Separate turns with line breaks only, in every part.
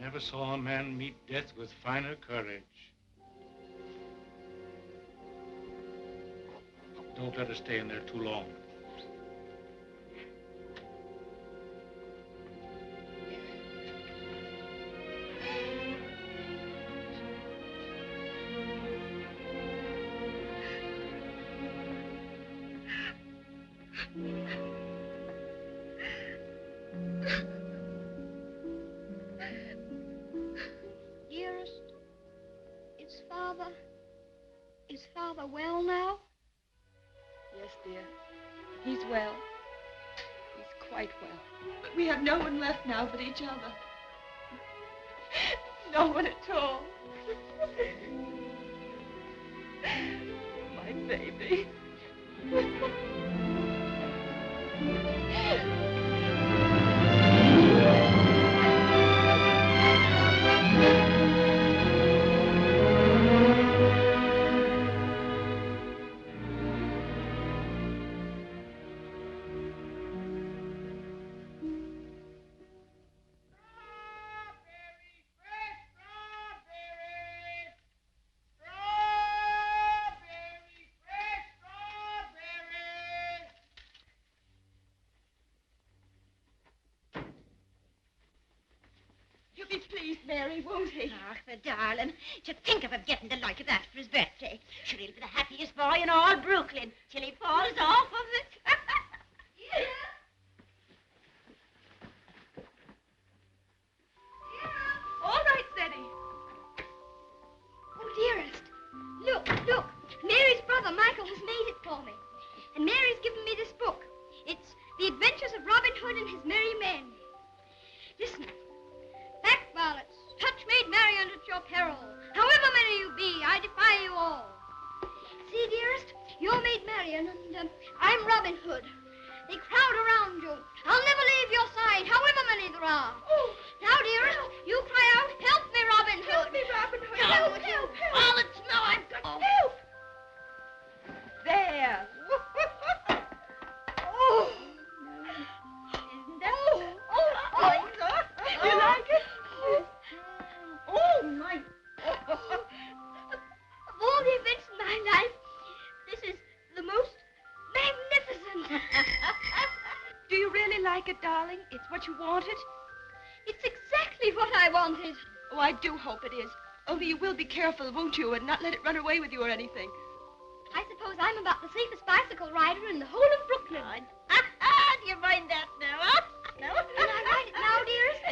Never saw a man meet death with finer courage. Don't let her stay in there too long.
Is Father well now?
Yes, dear. He's well. He's quite well. But we have no one left now but each other. No one at all. My baby. Mary, won't he?
Ach, the darling. To think of him getting the like of that for his birthday. Sure, he'll be the happiest boy in all Brooklyn till he falls off of it. Yeah.
All right, Steady.
Oh, dearest. Look. Mary's brother, Michael, has made it for me. And Mary's given me this book. It's The Adventures of Robin Hood and His Merry Men. Listen. Back varlets, touch maid Marian at your peril. However many you be, I defy you all. See, dearest, you're maid Marian, and I'm Robin Hood. They crowd around you. I'll never leave your side, however many there are. Oh, now, dearest, you cry out, help me, Robin Hood.
Help me, Robin Hood.
Help.
Varlets, no, I've got
help. There. Oh.
Isn't that?
You like it? Oh, my.
Of all the events in my life, this is the most magnificent.
Do you really like it, darling? It's what you wanted?
It's exactly what I wanted.
Oh, I do hope it is. Only you will be careful, won't you, and not let it run away with you or anything.
I suppose I'm about the safest bicycle rider in the whole of Brooklyn.
Do you mind that now, huh? No?
Can I ride it now, dearest?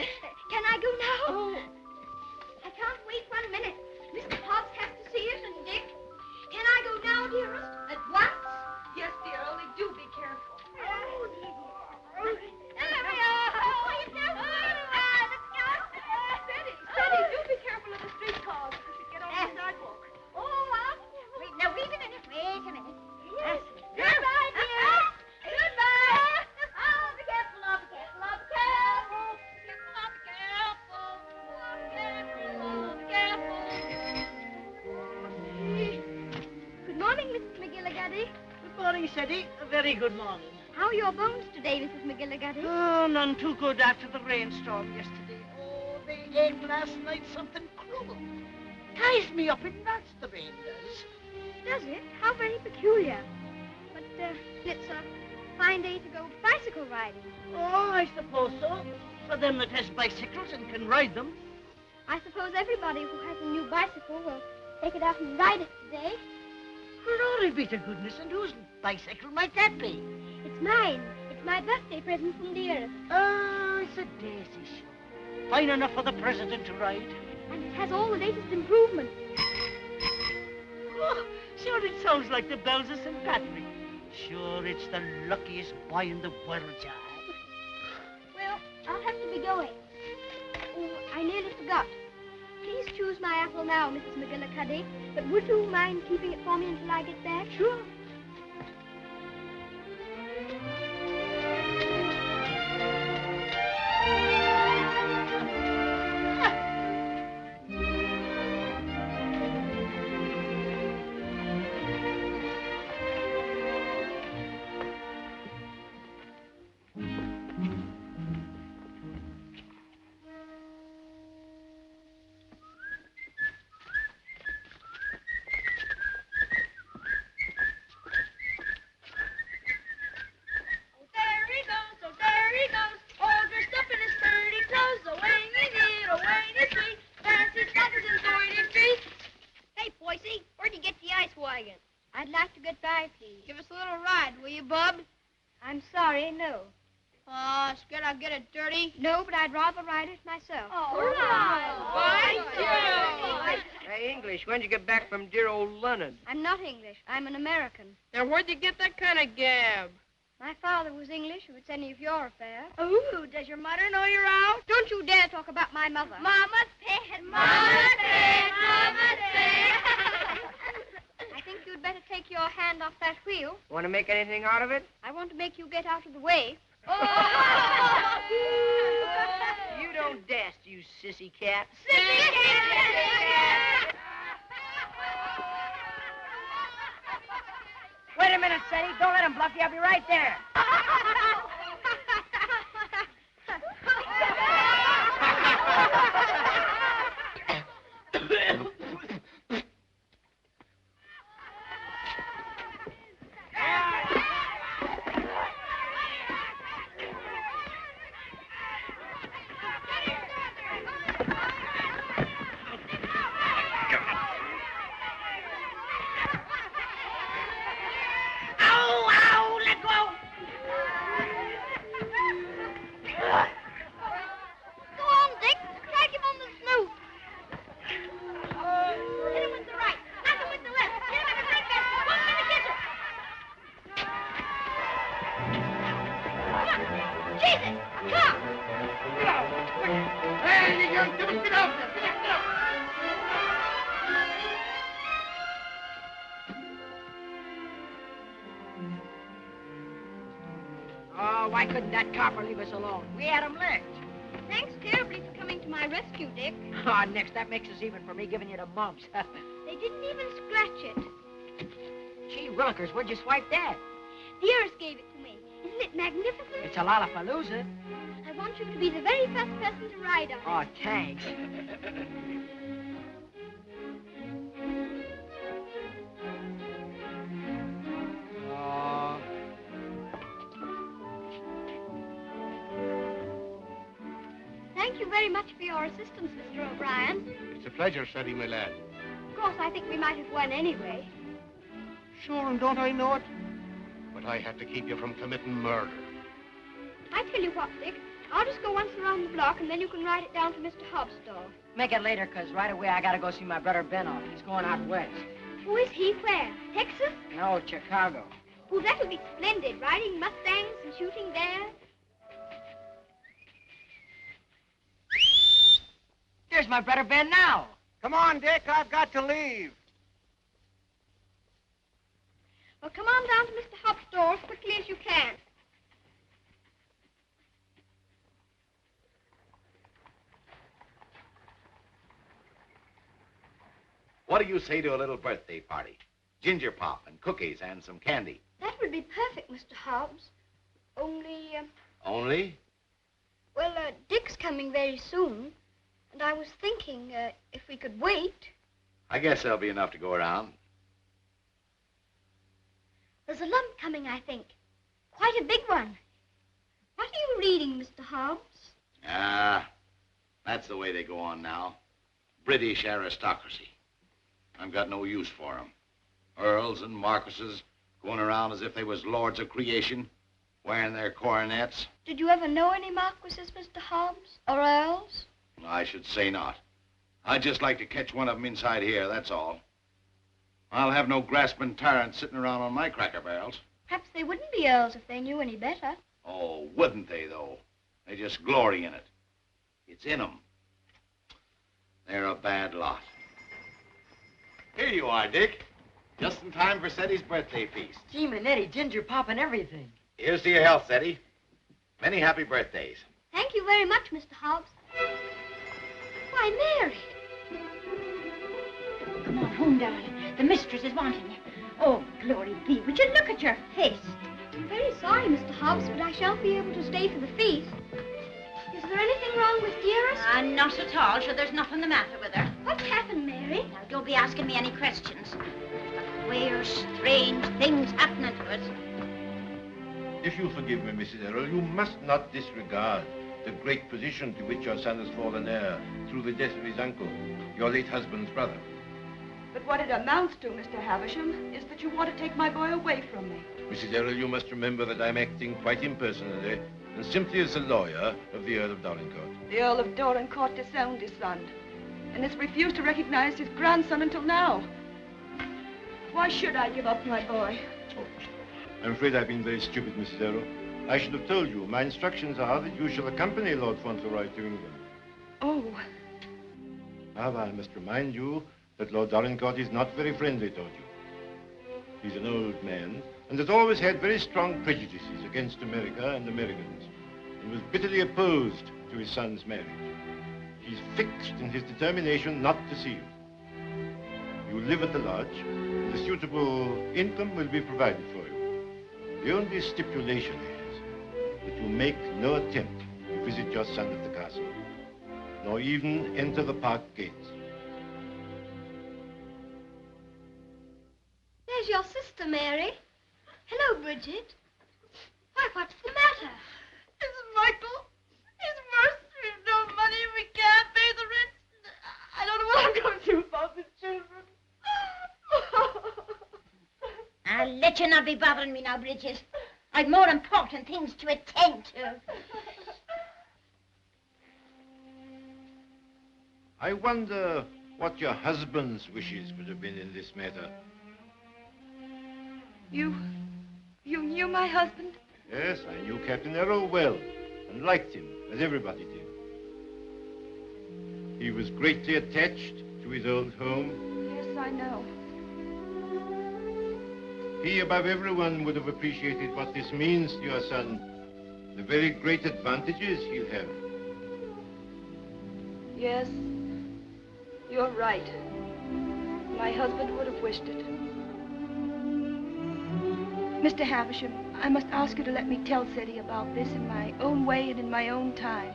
Can I go now?
Oh.
I can't wait 1 minute. Mr. Hobbs has to see it, and Dick. Can I go now, dearest? At once?
Yes, dear, only do be careful.
Oh, dear. There we are. Let's go.
Steady, do be careful of the streetcars if you should get off the sidewalk.
Wait a minute.
Yes. Goodbye, dear. Goodbye. Oh, be careful, be careful. Good morning, Mrs. McGillicuddy.
Good morning, Seddy. A very good morning.
How are your bones today, Mrs. McGillicuddy?
Oh, none too good after the rainstorm yesterday. Oh, they ate last night something cruel. Ties me up in knots, the rain does.
Does it? How very peculiar. But it's a fine day to go bicycle riding.
Oh, I suppose so. For them that has bicycles and can ride them.
I suppose everybody who has a new bicycle will take it out and ride it today.
Glory be to goodness, and whose bicycle might that be?
It's mine. It's my birthday present from dearest.
Oh, it's a daisy show. Fine enough for the president to ride.
And it has all the latest improvements.
Oh, sure, it sounds like the bells of St. Patrick. Sure, it's the luckiest boy in the world, John.
Well, I'll have to be going. Oh, I nearly forgot. Please choose my apple now, Mrs. McGillicuddy. But would you mind keeping it for me until I get back?
Sure.
Scared I'll get it dirty? No, but I'd rather write it myself.
All right. Hey, English, when'd you get back from dear old London?
I'm not English. I'm an American.
Now, where'd you get that kind of gab?
My father was English, if it's any of your affair.
Ooh, does your mother know you're out?
Don't you dare talk about my mother.
Mama's pet.
Mama's pet. Mama's pet. I think you'd better take your hand off that wheel.
Want to make anything out of it?
I want to make you get out of the way.
You don't dast, you sissy cat.
Sissy cat.
Wait a minute, Sadie. Don't let him bluff you. I'll be right there. Why couldn't that copper leave us alone? We had him licked.
Thanks terribly for coming to my rescue, Dick.
Oh, next, that makes us even for me giving you the mumps.
They didn't even scratch it.
Gee, Willikers, where'd you swipe that?
The heiress gave it to me. Isn't it magnificent?
It's a Lollapalooza.
I want you to be the very first person to ride on it.
Oh, thanks.
Thank you very much for your assistance, Mr. O'Brien.
It's a pleasure, Freddie, my lad.
Of course, I think we might have won anyway.
Sure, and don't I know it? But I had to keep you from committing murder.
I tell you what, Dick. I'll just go once around the block, and then you can ride it down to Mr. Hobbs' store.
Make it later, 'cause right away I gotta go see my brother Ben off. He's going out west.
Who is he? Where? Texas?
No, Chicago.
Oh, that would be splendid, riding Mustangs and shooting there.
There's my brother Ben now.
Come on, Dick. I've got to leave.
Well, come on down to Mr. Hobbs' store as quickly as you can.
What do you say to a little birthday party? Ginger pop and cookies and some candy.
That would be perfect, Mr. Hobbs. Only,
Only?
well, Dick's coming very soon. And I was thinking, if we could wait.
I guess there'll be enough to go around.
There's a lump coming, I think. Quite a big one. What are you reading, Mr. Hobbs?
That's the way they go on now. British aristocracy. I've got no use for 'em. Earls and marquises going around as if they was lords of creation, wearing their coronets.
Did you ever know any marquises, Mr. Hobbs? Or earls?
I should say not. I'd just like to catch one of 'em inside here, that's all. I'll have no grasping tyrants sitting around on my cracker barrels.
Perhaps they wouldn't be earls if they knew any better.
Oh, wouldn't they, though? They just glory in it. It's in 'em. They're a bad lot. Here you are, Dick. Just in time for Seddy's birthday feast.
Gee, Manetti, ginger pop and everything.
Here's to your health, Seddy. Many happy birthdays.
Thank you very much, Mr. Hobbs. Why, Mary.
Come on home, darling. The mistress is wanting you. Oh, glory be. Would you look at your face?
I'm very sorry, Mr. Hobbs, but I shan't be able to stay for the feast. Is there anything wrong with dearest?
Not at all. Sure, there's nothing the matter with her.
What's happened, Mary?
Now, don't be asking me any questions. Queer, strange things happening to us.
If you'll forgive me, Mrs. Errol, you must not disregard the great position to which your son has fallen heir through the death of his uncle, your late husband's brother.
But what it amounts to, Mr. Havisham, is that you want to take my boy away from me.
Mrs. Errol, you must remember that I'm acting quite impersonally and simply as the lawyer of the Earl of Dorincourt.
The Earl of Dorincourt disowned his son and has refused to recognize his grandson until now. Why should I give up my boy?
Oh, I'm afraid I've been very stupid, Mrs. Errol. I should have told you. My instructions are that you shall accompany Lord Fauntleroy to England.
Oh.
However, I must remind you that Lord Dorincourt is not very friendly toward you. He's an old man and has always had very strong prejudices against America and Americans, and was bitterly opposed to his son's marriage. He's fixed in his determination not to see you. You live at the lodge, and a suitable income will be provided for you. The only stipulation is that you make no attempt to visit your son at the castle, nor even enter the park gates.
There's your sister, Mary. Hello, Bridget. Why, what's the matter?
It's Michael. It's worse. We've no money. We can't pay the rent. I don't know what I'm going to do about the children.
I'll let you not be bothering me now, Bridget. I've more important things to attend to.
I wonder what your husband's wishes would have been in this matter.
You knew my husband?
Yes, I knew Captain Errol well and liked him, as everybody did. He was greatly attached to his old home.
Yes, I know.
He, above everyone, would have appreciated what this means to your son, the very great advantages he'll have.
Yes, you're right. My husband would have wished it. Mr. Havisham, I must ask you to let me tell Ceddie about this in my own way and in my own time.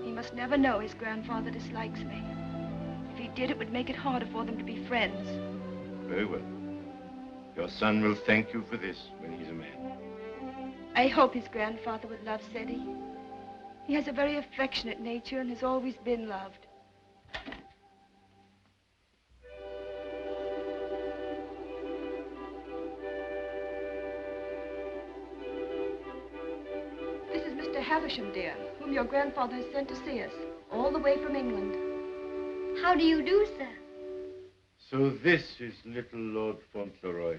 He must never know his grandfather dislikes me. If he did, it would make it harder for them to be friends.
Very well. Your son will thank you for this when he's a man.
I hope his grandfather would love Ceddie. He has a very affectionate nature and has always been loved. This is Mr. Havisham, dear, whom your grandfather has sent to see us, all the way from England.
How do you do, sir?
So this is little Lord Fauntleroy.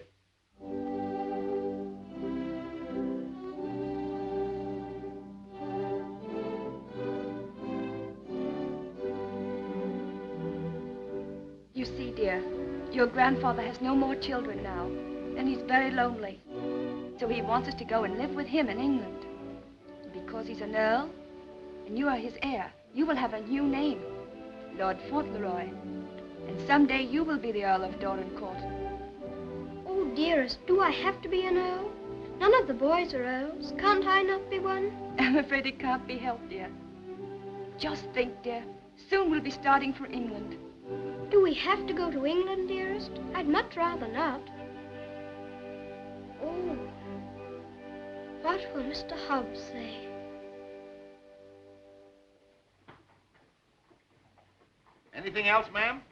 You see, dear, your grandfather has no more children now, and he's very lonely. So he wants us to go and live with him in England. Because he's an earl, and you are his heir, you will have a new name, Lord Fauntleroy. And someday you will be the Earl of Dorincourt.
Oh, dearest, do I have to be an earl? None of the boys are earls. Can't I not be one?
I'm afraid it can't be helped, dear. Just think, dear, soon we'll be starting for England.
Do we have to go to England, dearest? I'd much rather not. Oh, what will Mr. Hobbs say?
Anything else, ma'am?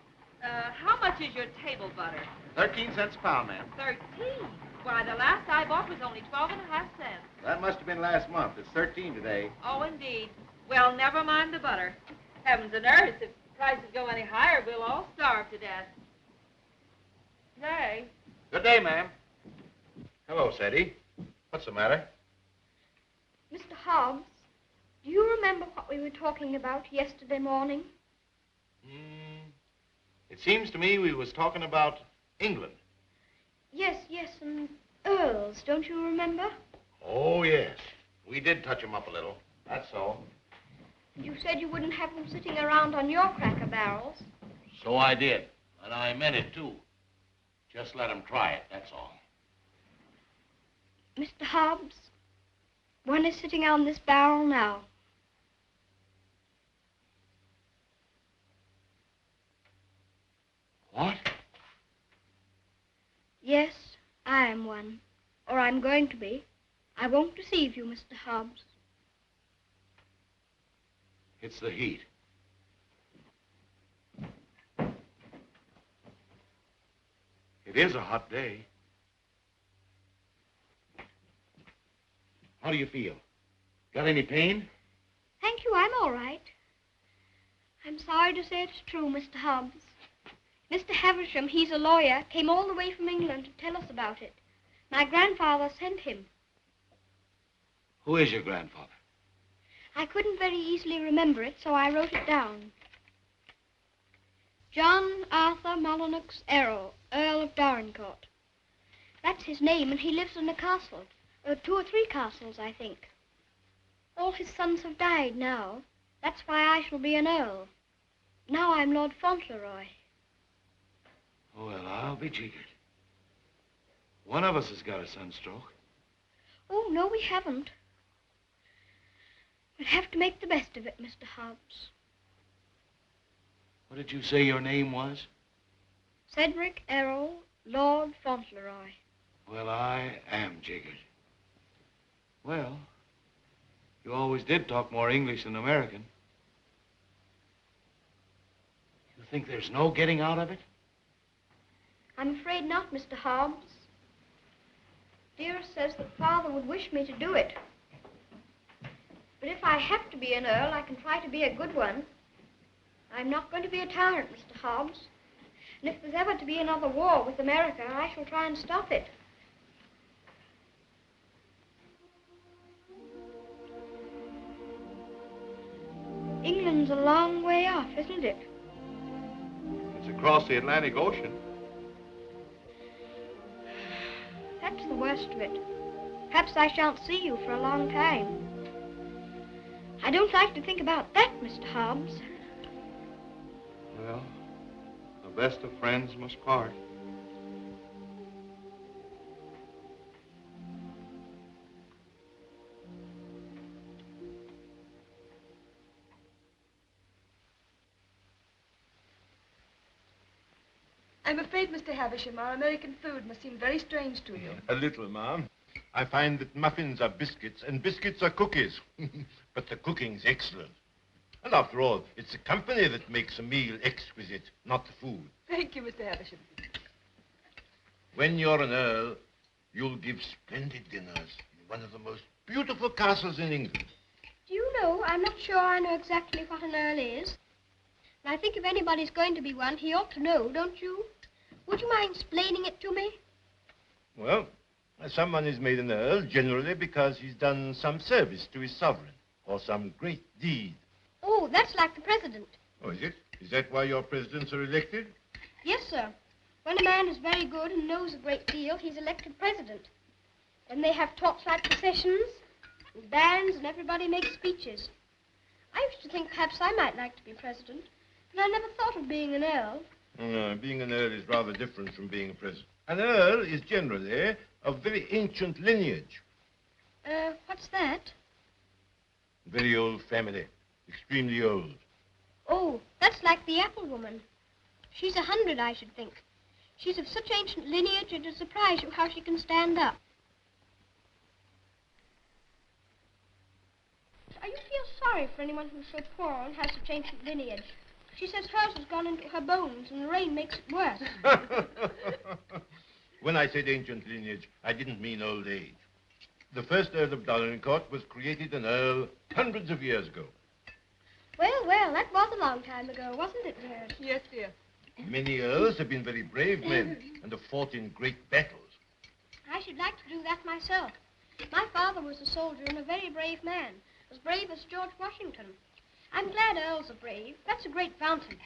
How much is your table butter?
13 cents a pound, ma'am.
13. Why, the last I bought was only 12.5 cents.
That must have been last month. It's 13 today.
Oh, indeed. Well, never mind the butter. Heavens and earth, if prices go any higher, we'll all starve to death. Day.
Good day, ma'am. Hello, Ceddie. What's the matter?
Mr. Hobbs, do you remember what we were talking about yesterday morning?
It seems to me we was talking about England.
Yes, and earls, don't you remember?
Oh, yes. We did touch 'em up a little. That's all.
You said you wouldn't have them sitting around on your cracker barrels.
So I did. And I meant it, too. Just let 'em try it, that's all.
Mr. Hobbs, one is sitting on this barrel now.
What?
Yes, I am one. Or I'm going to be. I won't deceive you, Mr. Hobbs.
It's the heat. It is a hot day. How do you feel?
Got any pain?
Thank you, I'm all right. I'm sorry to say it's true, Mr. Hobbs. Mr. Havisham, he's a lawyer, came all the way from England to tell us about it. My grandfather sent him.
Who is your grandfather?
I couldn't very easily remember it, so I wrote it down. John Arthur Molyneux Errol, Earl of Dorincourt. That's his name, and he lives in a castle. 2 or 3 castles, I think. All his sons have died now. That's why I shall be an earl. Now I'm Lord Fauntleroy.
Well, I'll be jiggered. One of us has got a sunstroke.
Oh, no, we haven't. We'll have to make the best of it, Mr. Hobbs.
What did you say your name was?
Cedric Errol, Lord Fauntleroy.
Well, I am jiggered. Well, you always did talk more English than American. You think there's no getting out of it?
I'm afraid not, Mr. Hobbs. Dearest says that Father would wish me to do it. But if I have to be an earl, I can try to be a good one. I'm not going to be a tyrant, Mr. Hobbs. And if there's ever to be another war with America, I shall try and stop it. England's a long way off, isn't it?
It's across the Atlantic Ocean.
That's the worst of it. Perhaps I shan't see you for a long time. I don't like to think about that, Mr. Hobbs.
Well, the best of friends must part.
I'm afraid, Mr. Havisham, our American food must seem very strange to you.
A little, ma'am. I find that muffins are biscuits and biscuits are cookies. But the cooking's excellent. And after all, it's the company that makes a meal exquisite, not the food.
Thank you, Mr. Havisham.
When you're an earl, you'll give splendid dinners in one of the most beautiful castles in England.
Do you know, I'm not sure I know exactly what an earl is. And I think if anybody's going to be one, he ought to know, don't you? Would you mind explaining it to me?
Well, someone is made an earl generally because he's done some service to his sovereign or some great deed.
Oh, that's like the president.
Oh, is it? Is that why your presidents are elected?
Yes, sir. When a man is very good and knows a great deal, he's elected president. Then they have torchlight processions, and bands, and everybody makes speeches. I used to think perhaps I might like to be president, but I never thought of being an earl.
No, being an earl is rather different from being a president. An earl is generally of very ancient lineage.
What's that?
Very old family. Extremely old.
Oh, that's like the apple woman. She's 100, I should think. She's of such ancient lineage, it'll surprise you how she can stand up. I used to feel sorry for anyone who's so poor and has such ancient lineage. She says hers has gone into her bones, and the rain makes it worse.
When I said ancient lineage, I didn't mean old age. The first Earl of Dorincourt was created an earl hundreds of years ago.
Well, that was a long time ago, wasn't it, dear?
Yes, dear.
Many earls have been very brave men and have fought in great battles.
I should like to do that myself. My father was a soldier and a very brave man, as brave as George Washington. I'm glad earls are brave. That's a great fountain.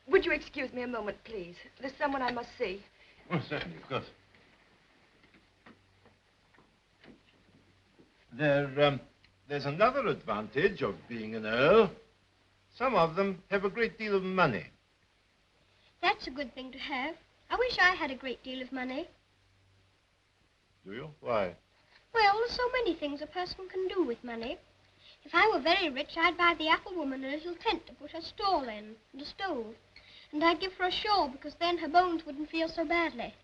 Would you excuse me a moment, please? There's someone I must see.
Oh, certainly, of course. There's another advantage of being an earl. Some of them have a great deal of money.
That's a good thing to have. I wish I had a great deal of money.
Do you? Why?
Well, there's so many things a person can do with money. If I were very rich, I'd buy the apple woman a little tent to put her stall in, and a stove. And I'd give her a shawl, because then her bones wouldn't feel so badly.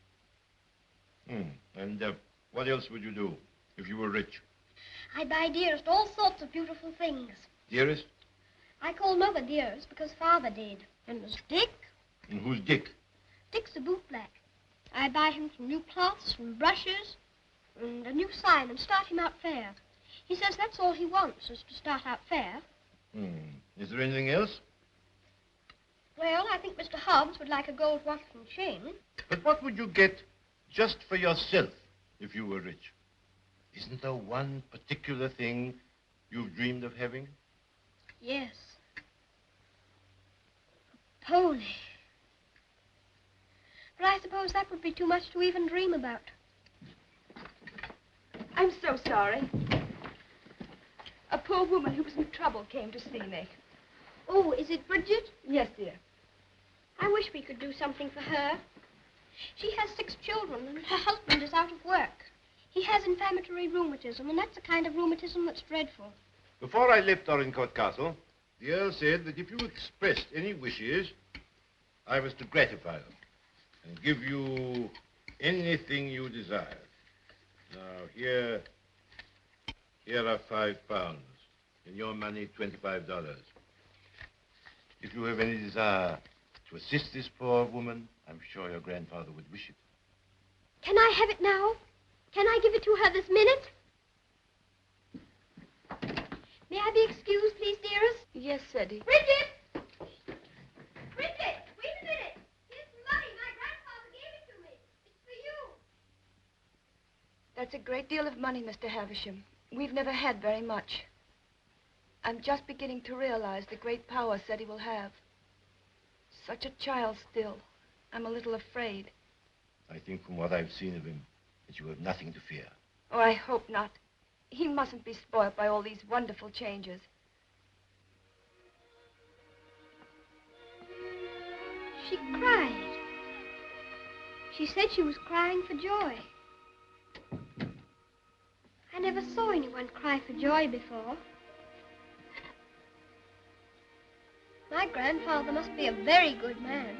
And what else would you do if you were rich?
I'd buy Dearest all sorts of beautiful things.
Dearest?
I call Mother Dearest because Father did. And there's Dick.
And who's Dick?
Dick's a bootblack. I'd buy him some new cloths and brushes and a new sign and start him out fair. He says that's all he wants, is to start out fair.
Is there anything else?
Well, I think Mr. Hobbs would like a gold watch and chain.
But what would you get just for yourself if you were rich? Isn't there one particular thing you've dreamed of having?
Yes. A pony. But I suppose that would be too much to even dream about.
I'm so sorry. A poor woman who was in trouble came to see me.
Oh, is it Bridget?
Yes, dear.
I wish we could do something for her. She has 6 children, and her husband is out of work. He has inflammatory rheumatism, and that's the kind of rheumatism that's dreadful.
Before I left Dorincourt Castle, the Earl said that if you expressed any wishes, I was to gratify them and give you anything you desired. Now, here are £5. In your money, $25. If you have any desire to assist this poor woman, I'm sure your grandfather would wish it.
Can I have it now? Can I give it to her this minute? May I be excused, please, dearest?
Yes, Eddie.
Bridget! Bridget, wait a minute. Here's some money. My grandfather gave it to me. It's for you.
That's a great deal of money, Mr. Havisham. We've never had very much. I'm just beginning to realize the great power Eddie will have. Such a child still. I'm a little afraid.
I think from what I've seen of him, that you have nothing to fear.
Oh, I hope not. He mustn't be spoiled by all these wonderful changes.
She cried. She said she was crying for joy. I never saw anyone cry for joy before. My grandfather must be a very good man.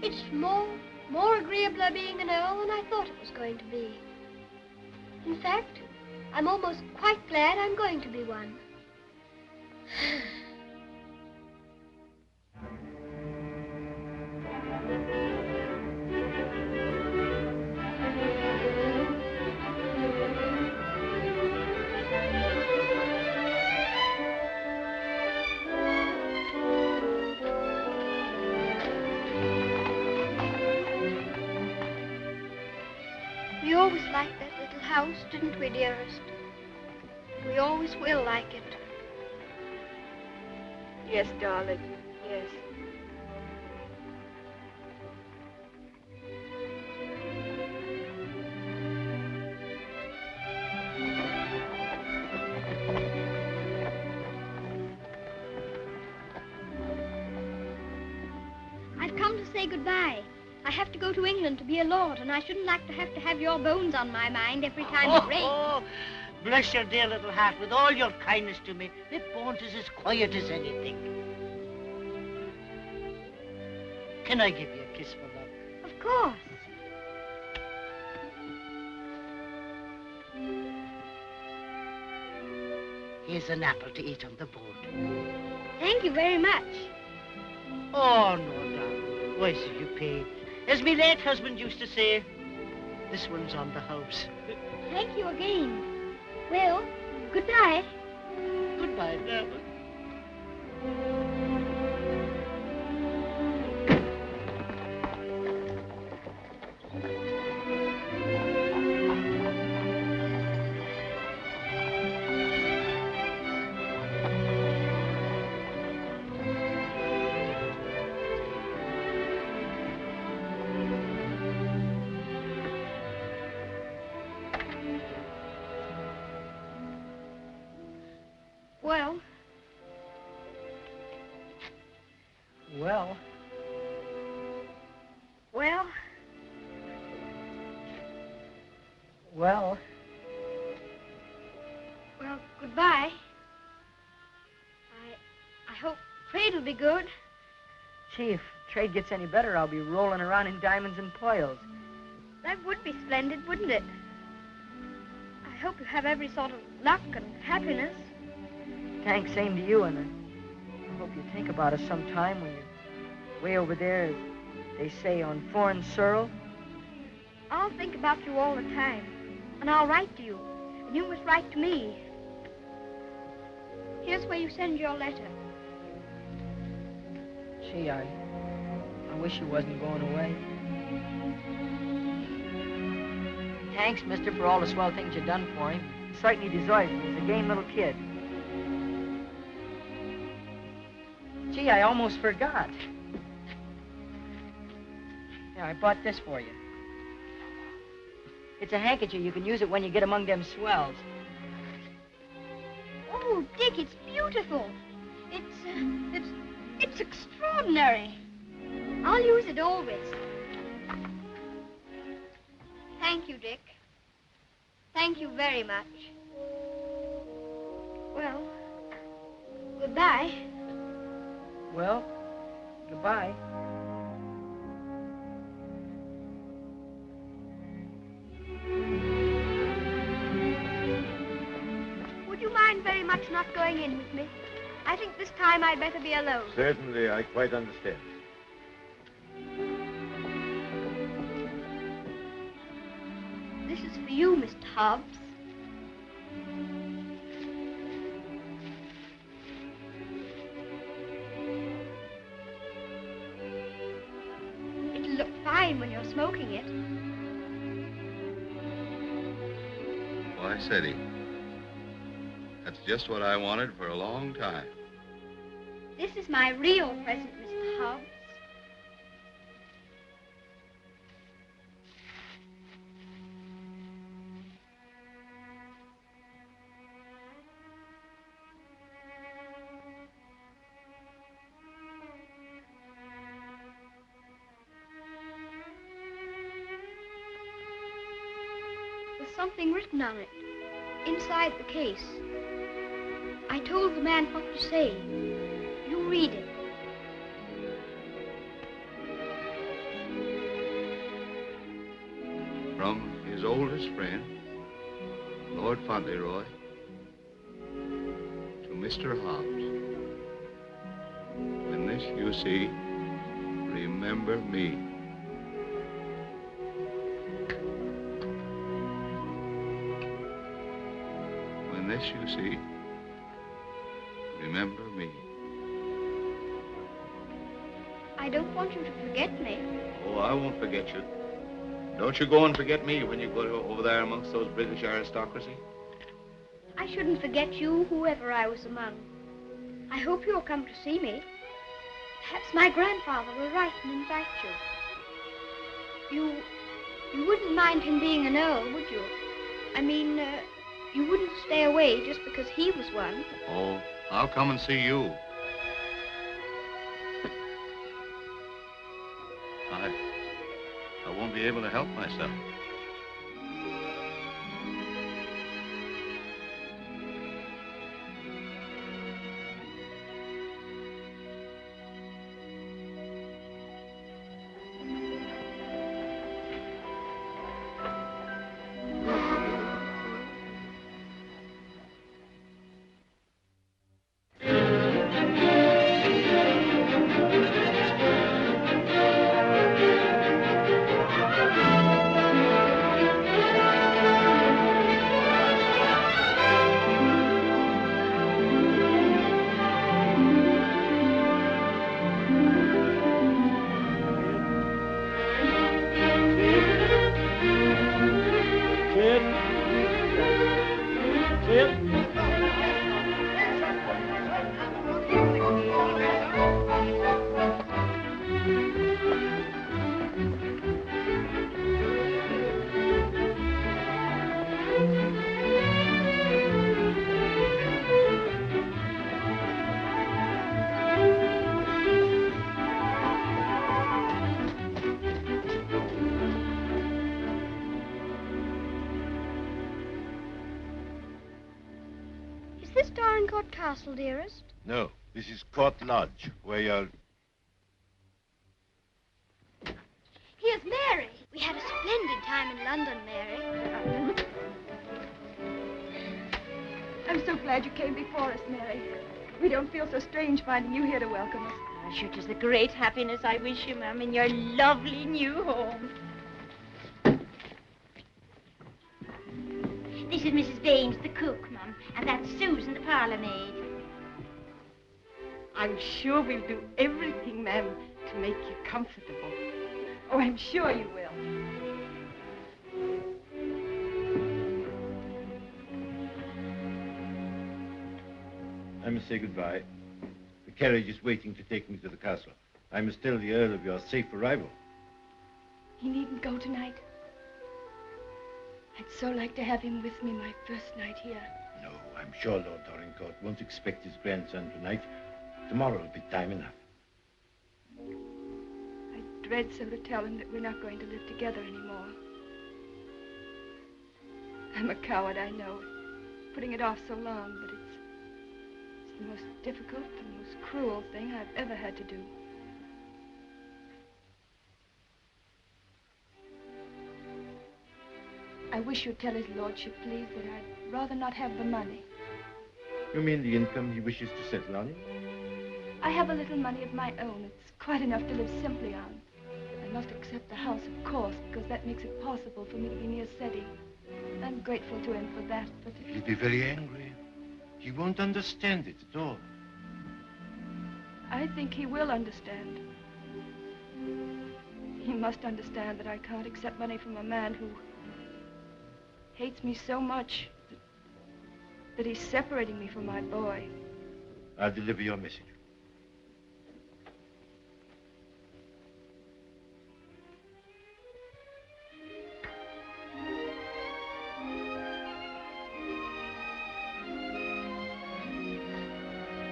It's more agreeable being an earl than I thought it was going to be. In fact, I'm almost quite glad I'm going to be one. We always liked that little house, didn't we, dearest? We always will like it.
Yes, darling. Yes.
I've come to say goodbye. I have to go to England to be a lord, and I shouldn't like to have your bones on my mind every time it rains.
Oh, bless your dear little heart, with all your kindness to me. The Bones is as quiet as anything. Can I give you a kiss for luck?
Of course.
Here's an apple to eat on the board.
Thank you very much.
Oh, no, darling. Why should you pay? As my late husband used to say, this one's on the house.
Thank you again. Well, goodbye.
Goodbye, darling.
Well,
Well,
well,
well,
well, goodbye. I hope trade'll be good.
Gee, if trade gets any better, I'll be rolling around in diamonds and pearls.
That would be splendid, wouldn't it? I hope you have every sort of luck and happiness.
Thanks, same to you, and I hope you think about us sometime when you're way over there, as they say, on foreign soil.
I'll think about you all the time. And I'll write to you. And you must write to me. Here's where you send your letter.
Gee, I wish you wasn't going away. Thanks, mister, for all the swell things you've done for him. He certainly deserves it. He's a game little kid. Gee, I almost forgot. Yeah, I bought this for you. It's a handkerchief. You can use it when you get among them swells.
Oh, Dick, it's beautiful. It's extraordinary. I'll use it always. Thank you, Dick. Thank you very much. Well, goodbye.
Well, goodbye.
Would you mind very much not going in with me? I think this time I'd better be alone.
Certainly, I quite understand.
This is for you, Mr. Hobbs. It'll look fine when you're smoking it.
Why, Sadie, that's just what I wanted for a long time.
This is my real present, Mr. Hobbs. There's something written on it, inside the case. I told the man what to say. You read it.
From his oldest friend, Lord Fauntleroy, to Mr. Hobbs. When this you see, remember me. When this you see, remember me.
I don't want you to forget me.
Oh, I won't forget you. Don't you go and forget me when you go over there amongst those British aristocracy.
I shouldn't forget you, whoever I was among. I hope you'll come to see me. Perhaps my grandfather will write and invite you. You wouldn't mind him being an earl, would you? I mean, you wouldn't stay away just because he was one.
Oh, I'll come and see you. I won't be able to help myself.
Castle, dearest?
No, this is Court Lodge, where you're...
Here's Mary. We had a splendid time in London, Mary.
I'm so glad you came before us, Mary. We don't feel so strange finding you here to welcome us.
Sure, it is the great happiness I wish you, ma'am, in your lovely new home. This is Mrs. Baines, the cook, Mum, and that's Susan, the parlour maid.
I'm sure we'll do everything, ma'am, to make you comfortable. Oh, I'm sure you will.
I must say goodbye. The carriage is waiting to take me to the castle. I must tell the Earl of your safe arrival.
He needn't go tonight. I'd so like to have him with me my first night here.
No, I'm sure Lord Dorincourt won't expect his grandson tonight. Tomorrow will be time enough.
I dread so to tell him that we're not going to live together anymore. I'm a coward, I know, putting it off so long, but it's the most difficult and most cruel thing I've ever had to do. I wish you'd tell his lordship, please, that I'd rather not have the money.
You mean the income he wishes to settle on?
I have a little money of my own. It's quite enough to live simply on. I must accept the house, of course, because that makes it possible for me to be near Seti. I'm grateful to him for that, but...
He'll be very angry. He won't understand it at all.
I think he will understand. He must understand that I can't accept money from a man who hates me so much that he's separating me from my boy.
I'll deliver your message.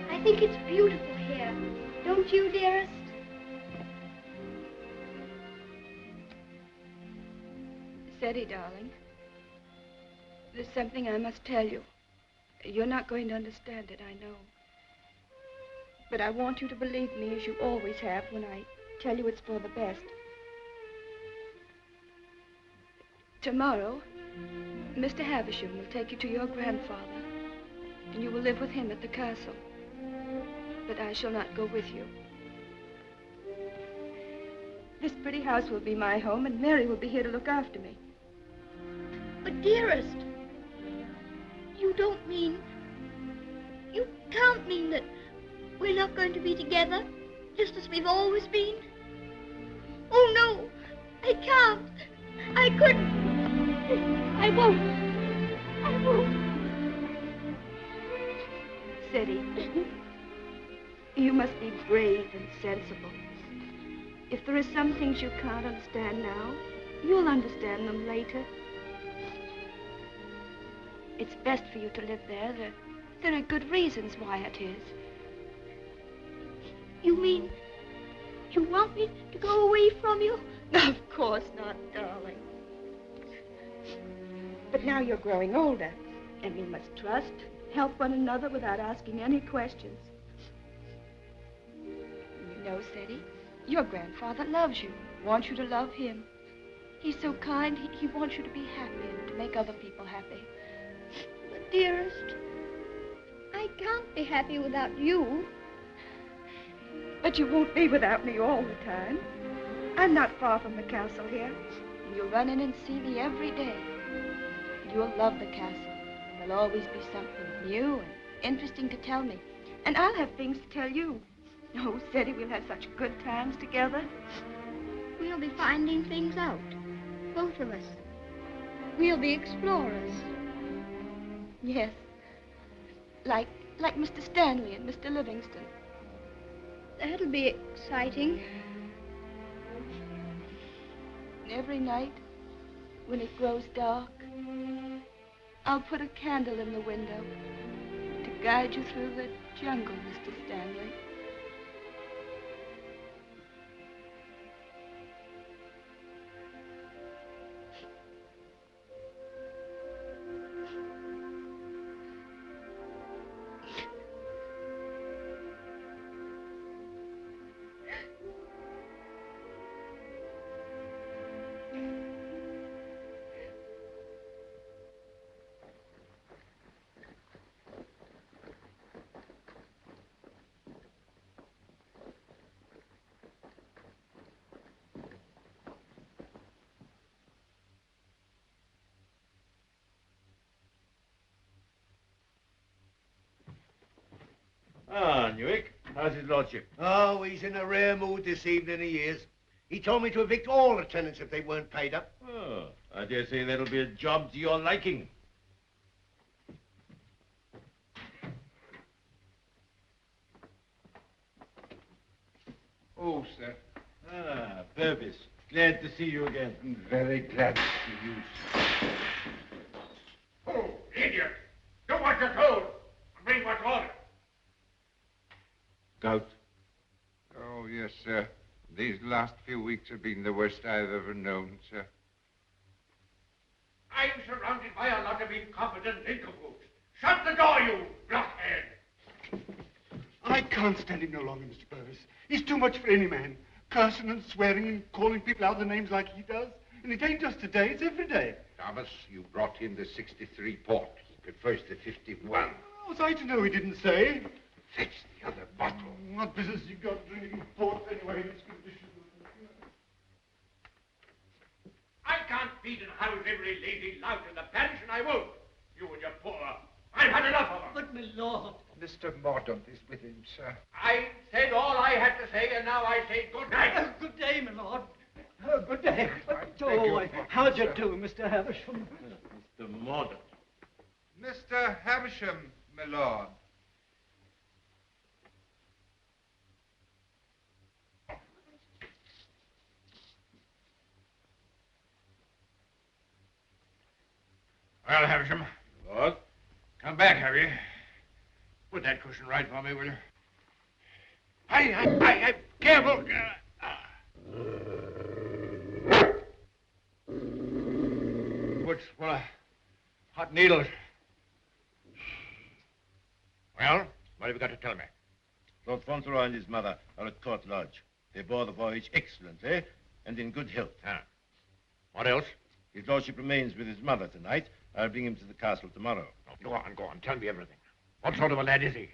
I think it's beautiful here. Don't you, dearest?
Seti, darling, there's something I must tell you. You're not going to understand it, I know. But I want you to believe me, as you always have, when I tell you it's for the best. Tomorrow, Mr. Havisham will take you to your grandfather, and you will live with him at the castle. But I shall not go with you. This pretty house will be my home, and Mary will be here to look after me.
But, dearest, you don't mean... You can't mean that we're not going to be together, just as we've always been. Oh, no, I can't. I couldn't. I won't. I won't.
Seti, you must be brave and sensible. If there are some things you can't understand now, you'll understand them later. It's best for you to live there. There are good reasons why it is.
You mean you want me to go away from you?
Of course not, darling. But now you're growing older, and we must trust, help one another without asking any questions. You know, Seti, your grandfather loves you, wants you to love him. He's so kind, he wants you to be happy and to make other people happy.
But, dearest, I can't be happy without you.
But you won't be without me all the time. I'm not far from the castle here. You'll run in and see me every day. You'll love the castle. There'll always be something new and interesting to tell me. And I'll have things to tell you. Oh, Seti, we'll have such good times together.
We'll be finding things out, both of us. We'll be explorers.
Yes. Like Mr. Stanley and Mr. Livingston.
That'll be exciting.
Every night, when it grows dark, I'll put a candle in the window to guide you through the jungle, Mr. Stanley.
Ah, Newick. How's his lordship?
Oh, he's in a rare mood this evening, he is. He told me to evict all the tenants if they weren't paid up.
Oh, I dare say that'll be a job to your liking.
Oh, sir.
Ah, Purvis. Glad to see you again.
I'm very glad to see you, sir.
Oh, idiot! Do what you're told. Bring what's ordered.
Gout.
Oh, yes, sir. These last few weeks have been the worst I've ever known, sir.
I'm surrounded by a lot of incompetent nincompoops. Shut the door, you blockhead!
I can't stand him no longer, Mr. Purvis. He's too much for any man. Cursing and swearing and calling people out their names like he does. And it ain't just today, it's every day.
Thomas, you brought in the 63 port. He prefers the 51.
How was I to know he didn't say?
Fetch the other bottle.
What business you got drinking port anyway in this condition?
I can't feed and house every lazy lout in the parish, and I won't. You and your poor. I've had enough of them.
But, my lord.
Mr. Mordaunt is with him, sir.
I said all I had to say, and now I say good night.
Good day, my lord. Good day.
Oh,
how'd you do, Mr. Havisham?
Mr. Mordaunt.
Mr. Havisham, my lord.
Well, Havisham.
Lord?
Come back, have you? Put that cushion right for me, will you? Hey, careful. What's full of hot needles? Well, what have you got to tell me?
Lord Fauntleroy and his mother are at Court Lodge. They bore the voyage excellently and in good health.
Ah. What else?
His lordship remains with his mother tonight. I'll bring him to the castle tomorrow.
Oh, go on. Tell me everything. What sort of a lad is he?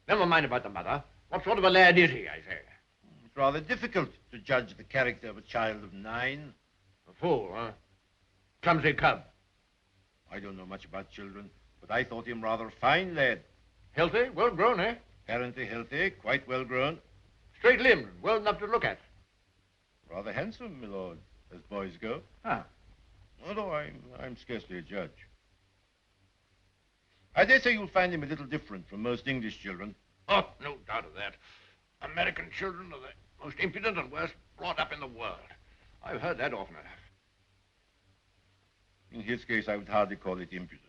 Never mind about the mother. What sort of a lad is he, I say?
It's rather difficult to judge the character of a child of 9.
A fool, huh? Clumsy cub.
I don't know much about children, but I thought him rather a fine lad.
Healthy? Well grown, eh?
Apparently healthy, quite well grown.
Straight-limbed, well enough to look at.
Rather handsome, my lord, as boys go.
Ah.
Although I'm scarcely a judge. I dare say you'll find him a little different from most English children.
Oh, no doubt of that. American children are the most impudent and worst brought up in the world. I've heard that often enough.
In his case, I would hardly call it impudence.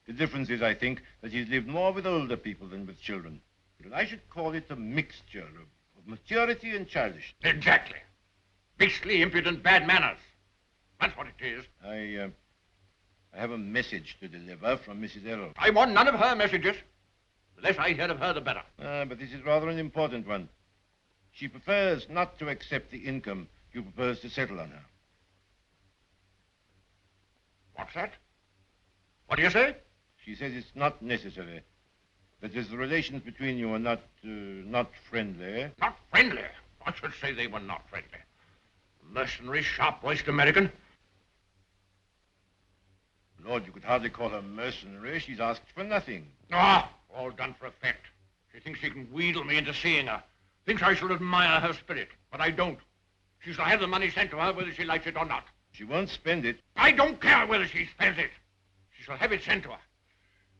The difference is, I think, that he's lived more with older people than with children. But I should call it a mixture of maturity and childishness.
Exactly. Beastly, impudent, bad manners. That's what it is.
I have a message to deliver from Mrs. Errol.
I want none of her messages. The less I hear of her, the better.
But this is rather an important one. She prefers not to accept the income you propose to settle on her.
What's that? What do you say?
She says it's not necessary. That is, the relations between you are not friendly.
Not friendly? I should say they were not friendly. Mercenary, sharp-voiced American.
Lord, you could hardly call her mercenary. She's asked for nothing.
Ah, all done for effect. She thinks she can wheedle me into seeing her. Thinks I shall admire her spirit, but I don't. She shall have the money sent to her whether she likes it or not.
She won't spend it.
I don't care whether she spends it. She shall have it sent to her.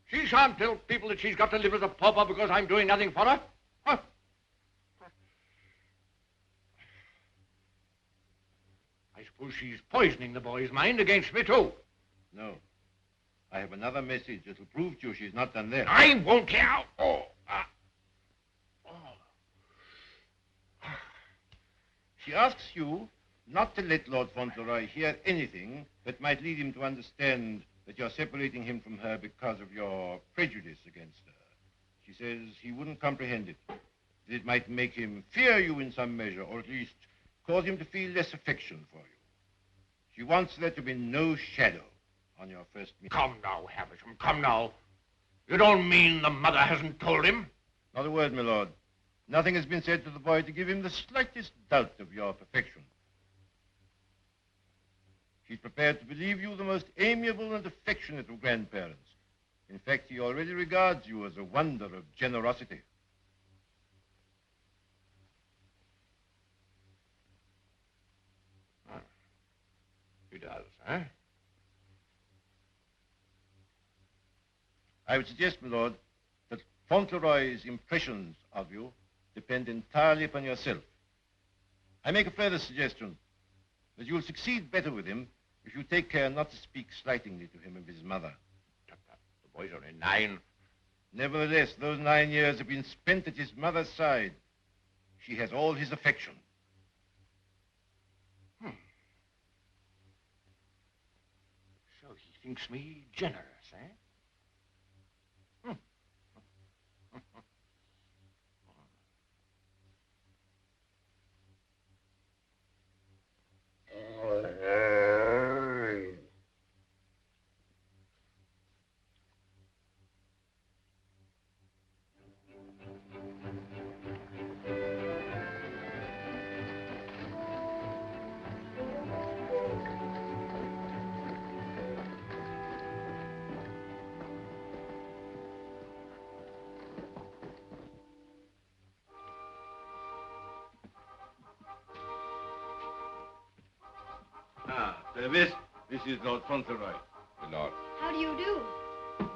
She shan't tell people that she's got to live as a pauper because I'm doing nothing for her. Huh? I suppose she's poisoning the boy's mind against me, too.
No. I have another message that'll prove to you she's not done there.
I won't care.
She asks you not to let Lord Fauntleroy hear anything that might lead him to understand that you're separating him from her because of your prejudice against her. She says he wouldn't comprehend it. That it might make him fear you in some measure, or at least cause him to feel less affection for you. She wants there to be no shadow on your first meeting.
Come now, Havisham, come now. You don't mean the mother hasn't told him?
Not a word, my lord. Nothing has been said to the boy to give him the slightest doubt of your perfection. She's prepared to believe you the most amiable and affectionate of grandparents. In fact, he already regards you as a wonder of generosity.
Huh?
I would suggest, my lord, that Fauntleroy's impressions of you depend entirely upon yourself. I make a further suggestion, that you will succeed better with him if you take care not to speak slightingly to him of his mother.
The boy's only 9.
Nevertheless, those 9 years have been spent at his mother's side. She has all his affection.
So he thinks me generous, eh?
This is Lord Fauntleroy.
My lord.
How do you do?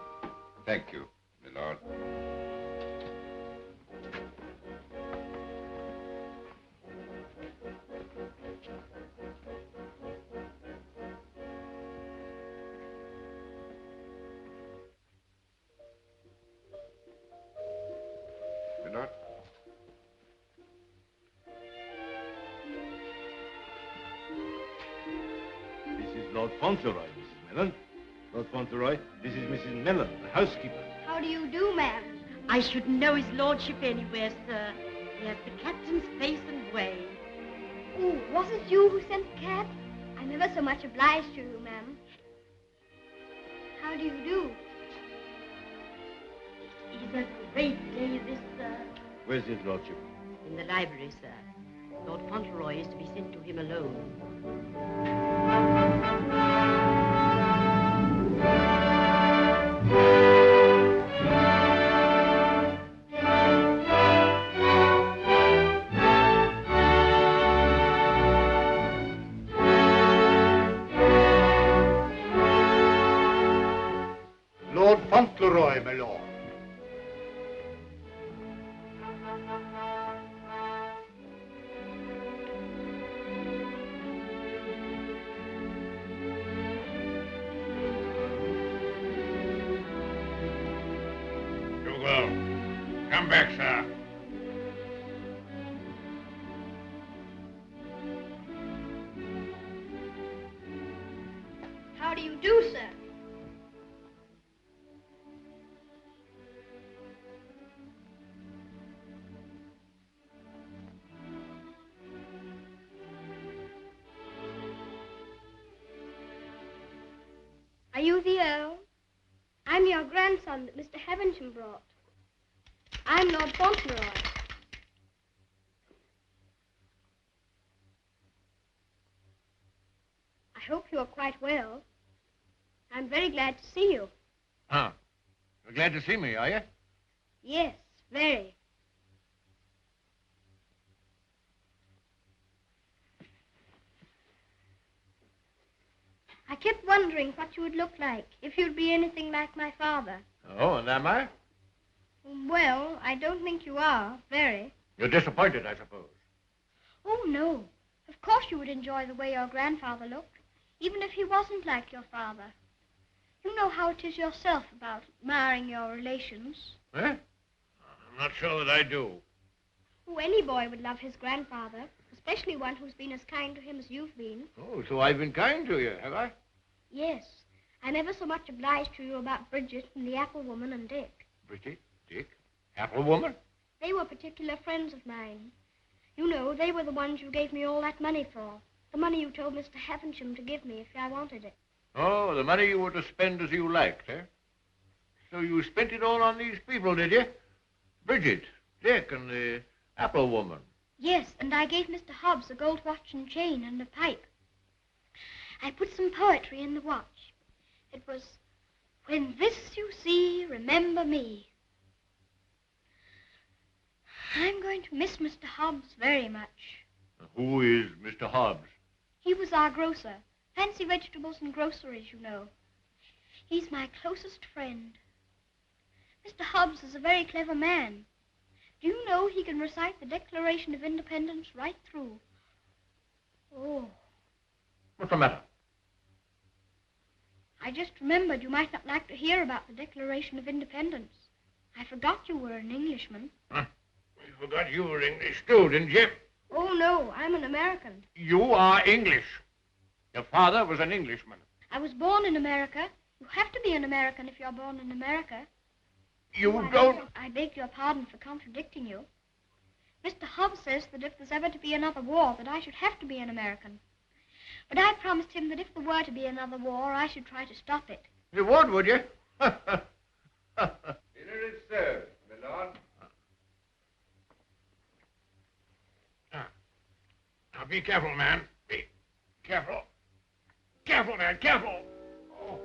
Thank you, my lord. My lord.
Lord Fauntleroy, Mrs. Mellon. Lord Fauntleroy, this is Mrs. Mellon, the housekeeper.
How do you do, ma'am?
I shouldn't know his lordship anywhere, sir. He has the captain's face and way.
Oh, was it you who sent the cab? I'm ever so much obliged to you, ma'am. How do you do?
It's a great day, this, sir.
Where's his lordship?
In the library, sir. Lord Fauntleroy is to be sent to him alone.
Lord Fauntleroy, my lord.
Come back, sir.
How do you do, sir? Are you the Earl? I'm your grandson that Mr. Havisham brought. I'm Lord Fauntleroy. I hope you are quite well. I'm very glad to see you.
Huh. You're glad to see me, are you?
Yes, very. I kept wondering what you would look like if you'd be anything like my father.
Oh, and am I?
Well, I don't think you are, very.
You're disappointed, I suppose.
Oh, no. Of course you would enjoy the way your grandfather looked, even if he wasn't like your father. You know how it is yourself about admiring your relations.
Eh? I'm not sure that I do.
Oh, any boy would love his grandfather, especially one who's been as kind to him as you've been.
Oh, so I've been kind to you, have I?
Yes. I'm ever so much obliged to you about Bridget and the apple woman and Dick.
Bridget? Dick? Apple woman?
They were particular friends of mine. You know, they were the ones you gave me all that money for. The money you told Mr. Havisham to give me if I wanted it.
Oh, the money you were to spend as you liked, eh? So you spent it all on these people, did you? Bridget, Dick, and the apple woman.
Yes, and I gave Mr. Hobbs a gold watch and chain and a pipe. I put some poetry in the watch. It was, "When this you see, remember me." I'm going to miss Mr. Hobbs very much.
Who is Mr. Hobbs?
He was our grocer, Fancy vegetables and groceries, you know. He's my closest friend. Mr. Hobbs is a very clever man. Do you know he can recite the Declaration of Independence right through? Oh.
What's the matter?
I just remembered you might not like to hear about the Declaration of Independence. I forgot you were an Englishman.
Huh? You forgot you were English too, didn't you?
Oh, no, I'm an American.
You are English. Your father was an Englishman.
I was born in America. You have to be an American if you're born in America.
You don't...
I beg your pardon for contradicting you. Mr. Hobbs says that if there's ever to be another war, that I should have to be an American. But I promised him that if there were to be another war, I should try to stop it.
You would you?
Dinner is served, my lord.
Now, be careful, man. Be careful. Careful, man, careful. Oh.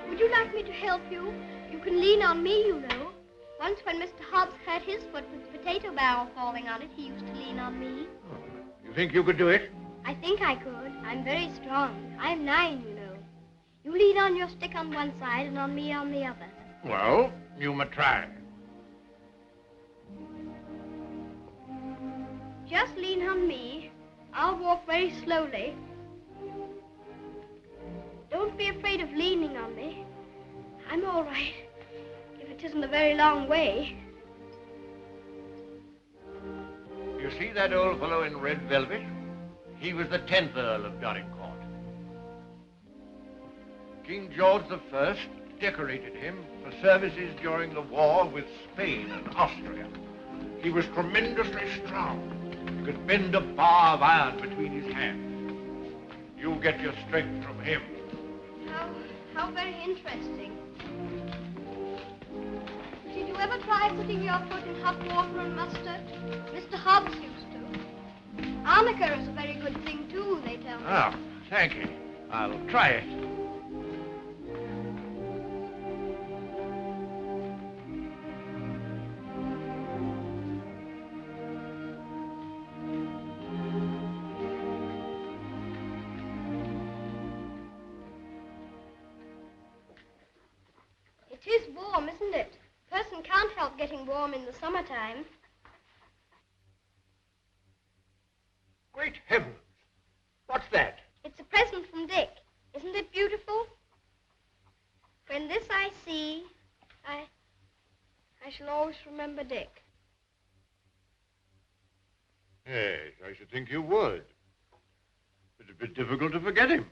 Would you like me to help you? You can lean on me, you know. Once when Mr. Hobbs hurt his foot with the potato barrel falling on it, he used to lean on me.
You think you could do it?
I think I could. I'm very strong. I'm 9, you know. You lean on your stick on one side and on me on the other.
Well, you may try.
Just lean on me. I'll walk very slowly. Don't be afraid of leaning on me. I'm all right, if it isn't a very long way.
You see that old fellow in red velvet? He was the 10th Earl of Dorincourt. King George I decorated him for services during the war with Spain and Austria. He was tremendously strong. Could bend a bar of iron between his hands. You get your strength from him.
How very interesting. Did you ever try putting your foot in hot water and mustard? Mr. Hobbs used to. Arnica is a very good thing, too, they tell me.
Oh, thank you. I'll try it.
It is warm, isn't it? A person can't help getting warm in the summertime.
Great heavens! What's that?
It's a present from Dick. Isn't it beautiful? When this I see, I shall always remember Dick.
Yes, I should think you would. It's a bit difficult to forget him.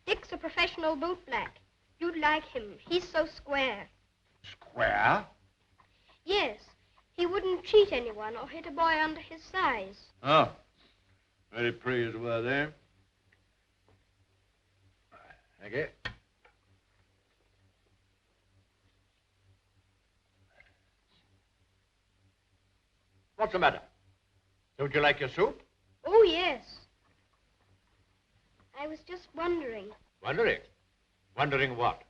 Dick's a professional bootblack. You'd like him. He's so square.
Square?
Yes. He wouldn't cheat anyone or hit a boy under his size.
Oh, very pretty as well there. Thank you. What's the matter? Don't you like your soup?
Oh, yes. I was just wondering.
Wondering? Wondering what?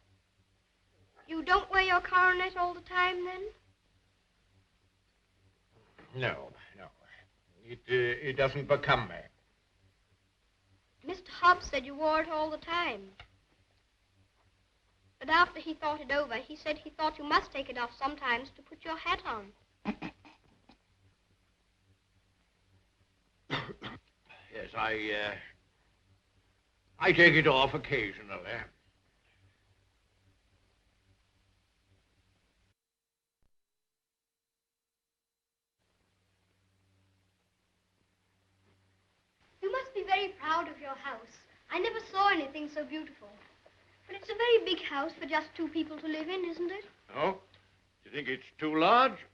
You don't wear your coronet all the time, then?
No. It doesn't become me.
Mr. Hobbs said you wore it all the time. But after he thought it over, he said he thought you must take it off sometimes to put your hat on.
Yes, I take it off occasionally.
You must be very proud of your house. I never saw anything so beautiful. But it's a very big house for just 2 people to live in, isn't it?
Oh? You think it's too large?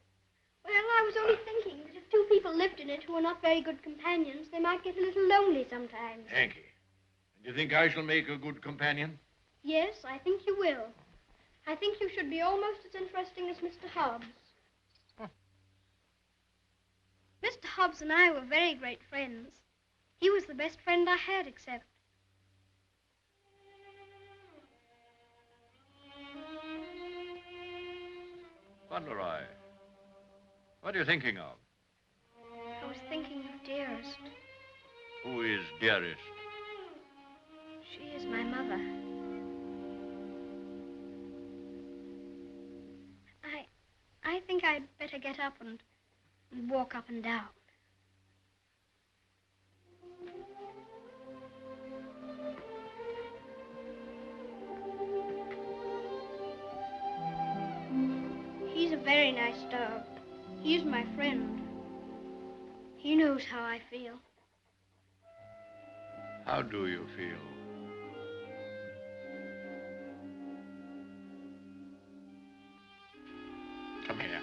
Well, I was only thinking that if 2 people lived in it who were not very good companions, they might get a little lonely sometimes.
Thank you. Do you think I shall make a good companion?
Yes, I think you will. I think you should be almost as interesting as Mr. Hobbs.
Huh.
Mr. Hobbs and I were very great friends. He was the best friend I had, except...
Fauntleroy, what are you thinking of?
I was thinking of dear. Dearest.
Who is Dearest?
She is my mother. I think I'd better get up and walk up and down. He's a very nice dog. He's my friend. He knows how I feel.
How do you feel? Come here.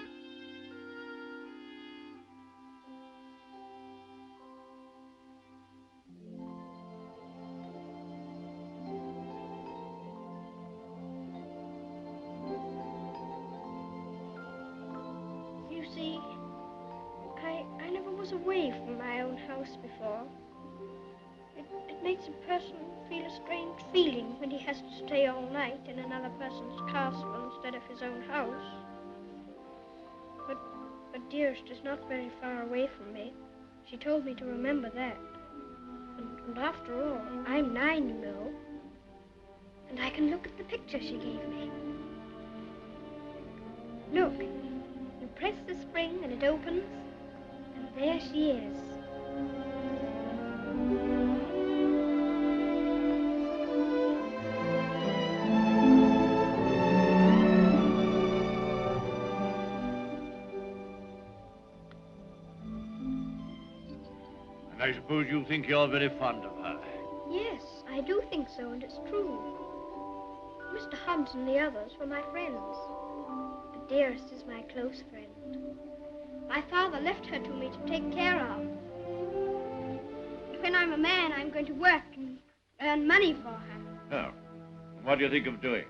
You see, I never was away from my own house before. It makes a person feel a strange feeling when he has to stay all night in another person's castle instead of his own house. But Dearest is not very far away from me. She told me to remember that. And after all, I'm 9, you know. And I can look at the picture she gave me. Look, you press the spring and it opens, and there she is.
I suppose you think you're very fond of her.
Yes, I do think so, and it's true. Mr. Hobbs and the others were my friends. But Dearest is my close friend. My father left her to me to take care of. When I'm a man, I'm going to work and earn money for her.
Oh. What do you think of doing?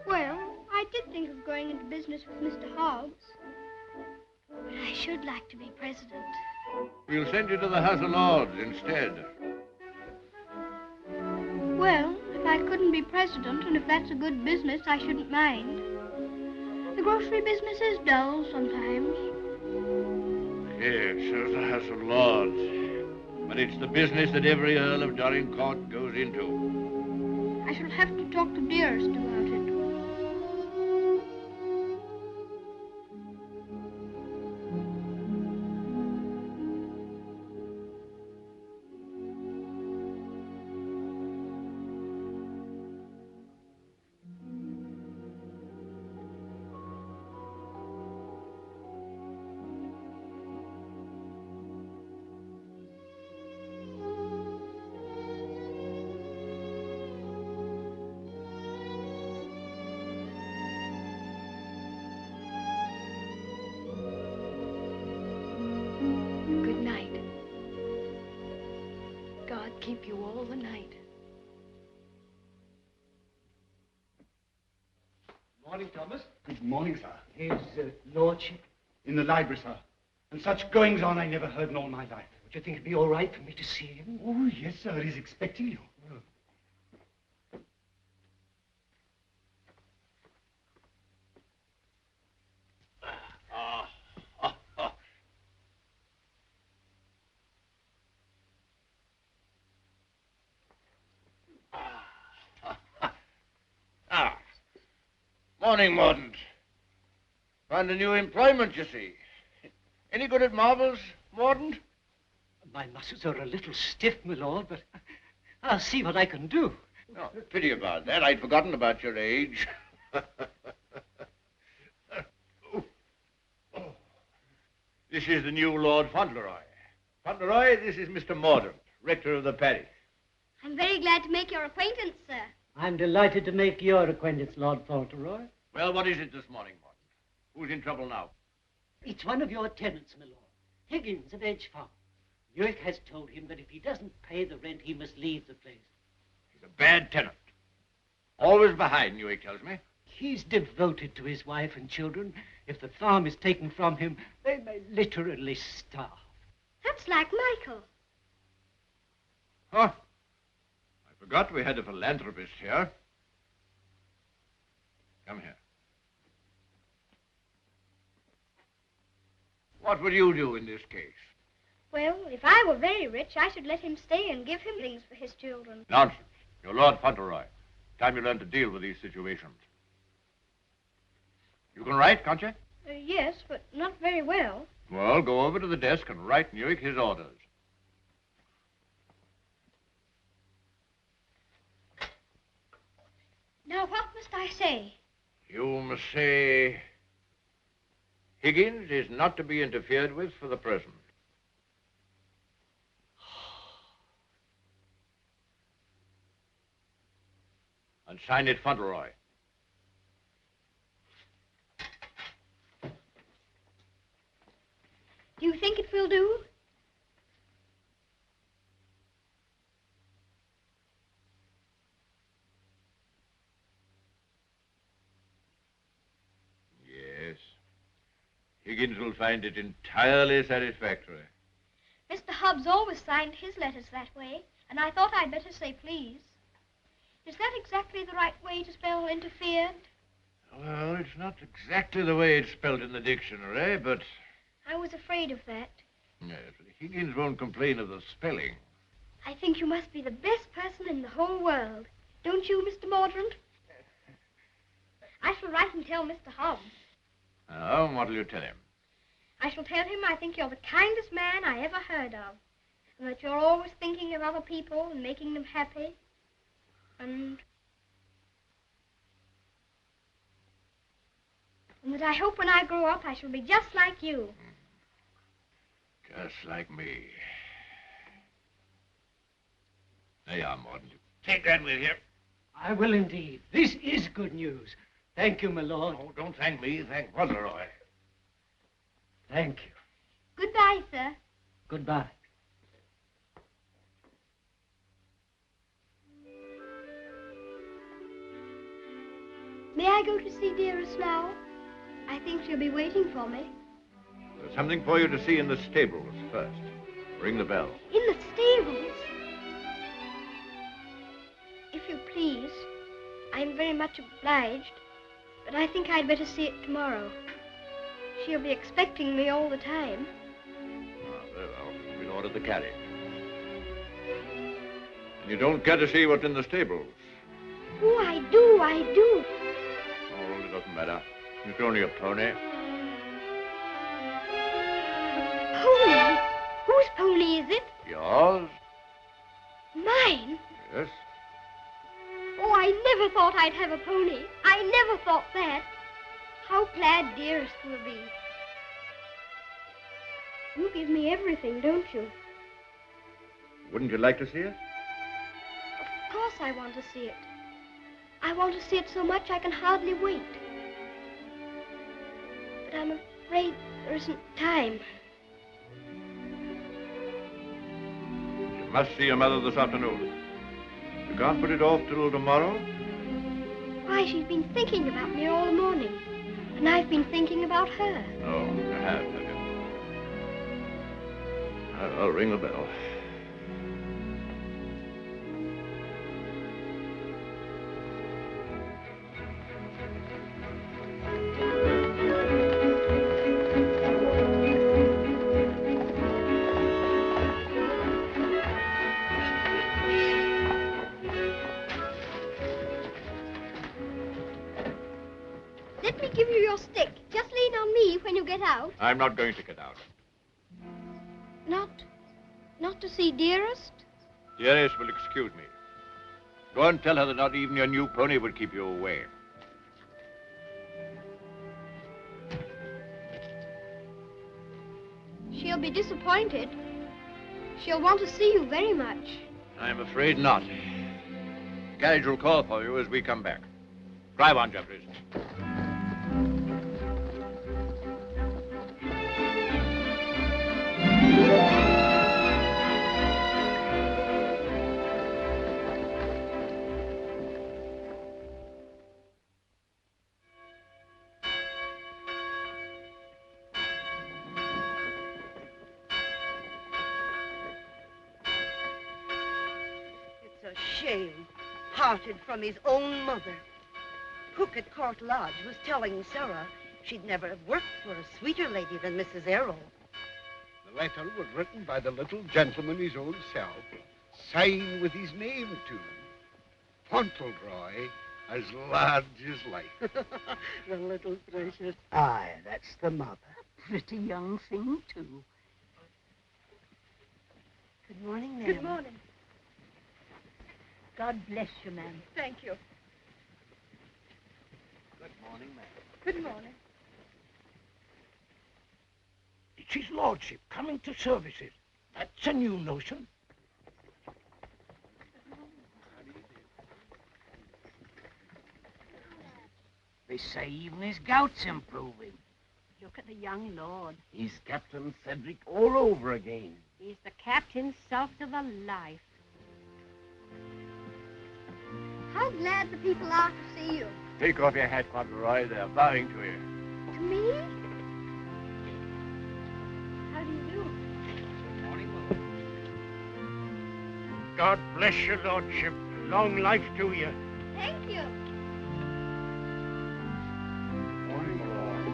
Well, I did think of going into business with Mr. Hobbs. But I should like to be president.
We'll send you to the House of Lords instead.
Well, if I couldn't be president, and if that's a good business, I shouldn't mind. The grocery business is dull sometimes.
Yes, so the House of Lords. But it's the business that every Earl of Dorincourt goes into.
I shall have to talk to Dearest about it.
Keep you all the night.
Morning, Thomas. Good morning, sir. His lordship? In the library, sir. And such goings on I never heard in all my life. Would you think it'd be all right for me to see him? Oh, yes, sir. He's expecting you.
Morning, Mordaunt. Found a new employment, you see. Any good at marbles, Mordaunt?
My muscles are a little stiff, my lord, but I'll see what I can do.
Oh, pity about that. I'd forgotten about your age. This is the new Lord Fauntleroy. Fauntleroy, this is Mr. Mordaunt, rector of the parish.
I'm very glad to make your acquaintance, sir.
I'm delighted to make your acquaintance, Lord Fauntleroy.
Well, what is it this morning, Mordaunt? Who's in trouble now?
It's one of your tenants, my lord. Higgins of Edge Farm. York has told him that if he doesn't pay the rent, he must leave the place.
He's a bad tenant. Always behind, York tells me.
He's devoted to his wife and children. If the farm is taken from him, they may literally starve.
That's like Michael.
Huh? I forgot we had a philanthropist here. Come here. What will you do in this case?
Well, if I were very rich, I should let him stay and give him things for his children.
Nonsense. You're Lord Fauntleroy. Time you learn to deal with these situations. You can write, can't you?
Yes, but not very well.
Well, go over to the desk and write Newick his orders.
Now, what must I say?
You must say, Higgins is not to be interfered with for the present. And sign it Fauntleroy.
Do you think it will do?
Yes. Higgins will find it entirely satisfactory.
Mr. Hobbs always signed his letters that way, and I thought I'd better say please. Is that exactly the right way to spell interfered?
Well, it's not exactly the way it's spelled in the dictionary, but...
I was afraid of that.
Yes, Higgins won't complain of the spelling.
I think you must be the best person in the whole world. Don't you, Mr. Mordaunt? I shall write and tell Mr. Hobbs.
Oh, and what'll you tell him?
I shall tell him I think you're the kindest man I ever heard of, and that you're always thinking of other people and making them happy, and that I hope when I grow up I shall be just like you.
Just like me. There you are, Mordaunt. Take that with you.
I will indeed. This is good news. Thank you, my lord.
Oh, don't thank me. Thank Fauntleroy.
Thank you.
Goodbye, sir.
Goodbye.
May I go to see Dearest now? I think she'll be waiting for me.
There's something for you to see in the stables first. Ring the bell.
In the stables? If you please, I'm very much obliged, but I think I'd better see it tomorrow. She'll be expecting me all the time.
Ah, very well. We'll order the carriage. And you don't care to see what's in the stables?
Oh, I do, I do.
Oh, it doesn't matter. It's only a pony.
Pony? Whose pony is it?
Yours?
Mine?
Yes.
Oh, I never thought I'd have a pony. I never thought that. How glad Dearest will be. You give me everything, don't you?
Wouldn't you like to see it?
Of course I want to see it. I want to see it so much I can hardly wait. But I'm afraid there isn't time.
You must see your mother this afternoon. You can't put it off till tomorrow?
Why, she's been thinking about me all the morning. And I've been thinking about her.
Oh, you have you? I'll ring the bell.
Let me give you your stick. Just lean on me when you get out.
I'm not going to get out.
Not to see Dearest?
Dearest will excuse me. Go and tell her that not even your new pony would keep you away.
She'll be disappointed. She'll want to see you very much.
I'm afraid not. The carriage will call for you as we come back. Drive on, Jeffries.
It's a shame. Parted from his own mother. Cook at Court Lodge was telling Sarah she'd never have worked for a sweeter lady than Mrs. Errol.
The letter was written by the little gentleman his own self, signed with his name to. Fauntleroy, as large as life.
The little precious.
Aye, that's the mother.
Pretty young thing, too. Good morning, ma'am.
Good morning.
God bless you, ma'am.
Thank you.
Good morning, ma'am.
Good morning.
It's his lordship coming to services. That's a new notion. They say even his gout's improving.
Look at the young lord.
He's Captain Cedric all over again.
He's the captain's self to the life.
How glad the people are to see you.
Take off your hat, Fauntleroy. They're bowing to you.
To me? How do you do?
Good morning, Lord. God bless your lordship. Long life to you.
Thank you.
Morning, Lord.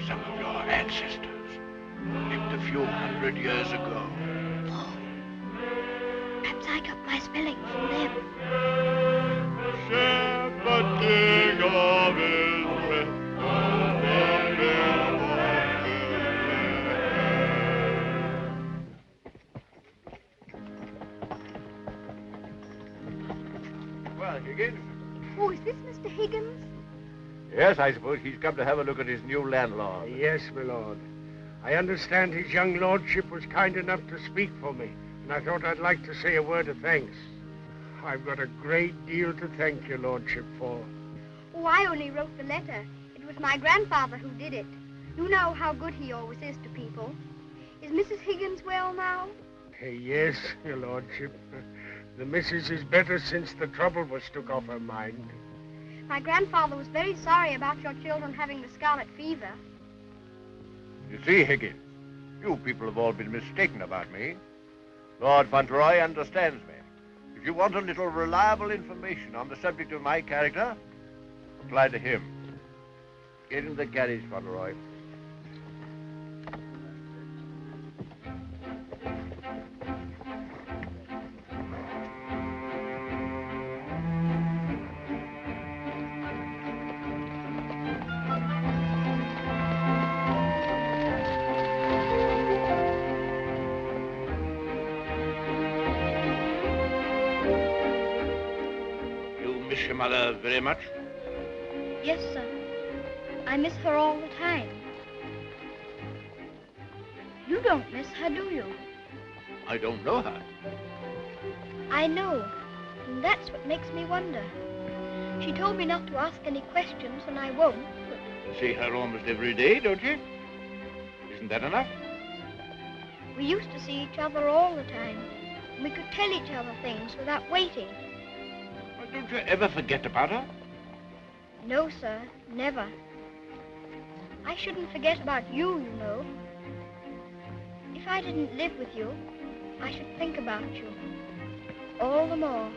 Some of your ancestors lived a few hundred years ago.
Oh. Perhaps I got my spelling from them.
Shepherd King of Israel,
Well, Higgins?
Oh, is this Mr. Higgins?
Yes, I suppose he's come to have a look at his new landlord.
Yes, my lord. I understand his young lordship was kind enough to speak for me, and I thought I'd like to say a word of thanks. I've got a great deal to thank your lordship for.
Oh, I only wrote the letter. It was my grandfather who did it. You know how good he always is to people. Is Mrs. Higgins well now?
Yes, your lordship. The missus is better since the trouble was took off her mind.
My grandfather was very sorry about your children having the scarlet fever.
You see, Higgins, you people have all been mistaken about me. Lord Fauntleroy understands me. If you want a little reliable information on the subject of my character, apply to him. Get in the carriage, Fauntleroy.
Your mother very much?
Yes, sir. I miss her all the time. You don't miss her, do you?
I don't know her.
I know, and that's what makes me wonder. She told me not to ask any questions, and I won't, but
See her almost every day, don't you? Isn't that enough?
We used to see each other all the time. And we could tell each other things without waiting.
Well, don't you ever forget about her?
No, sir, never. I shouldn't forget about you, you know. If I didn't live with you, I should think about you. All the more.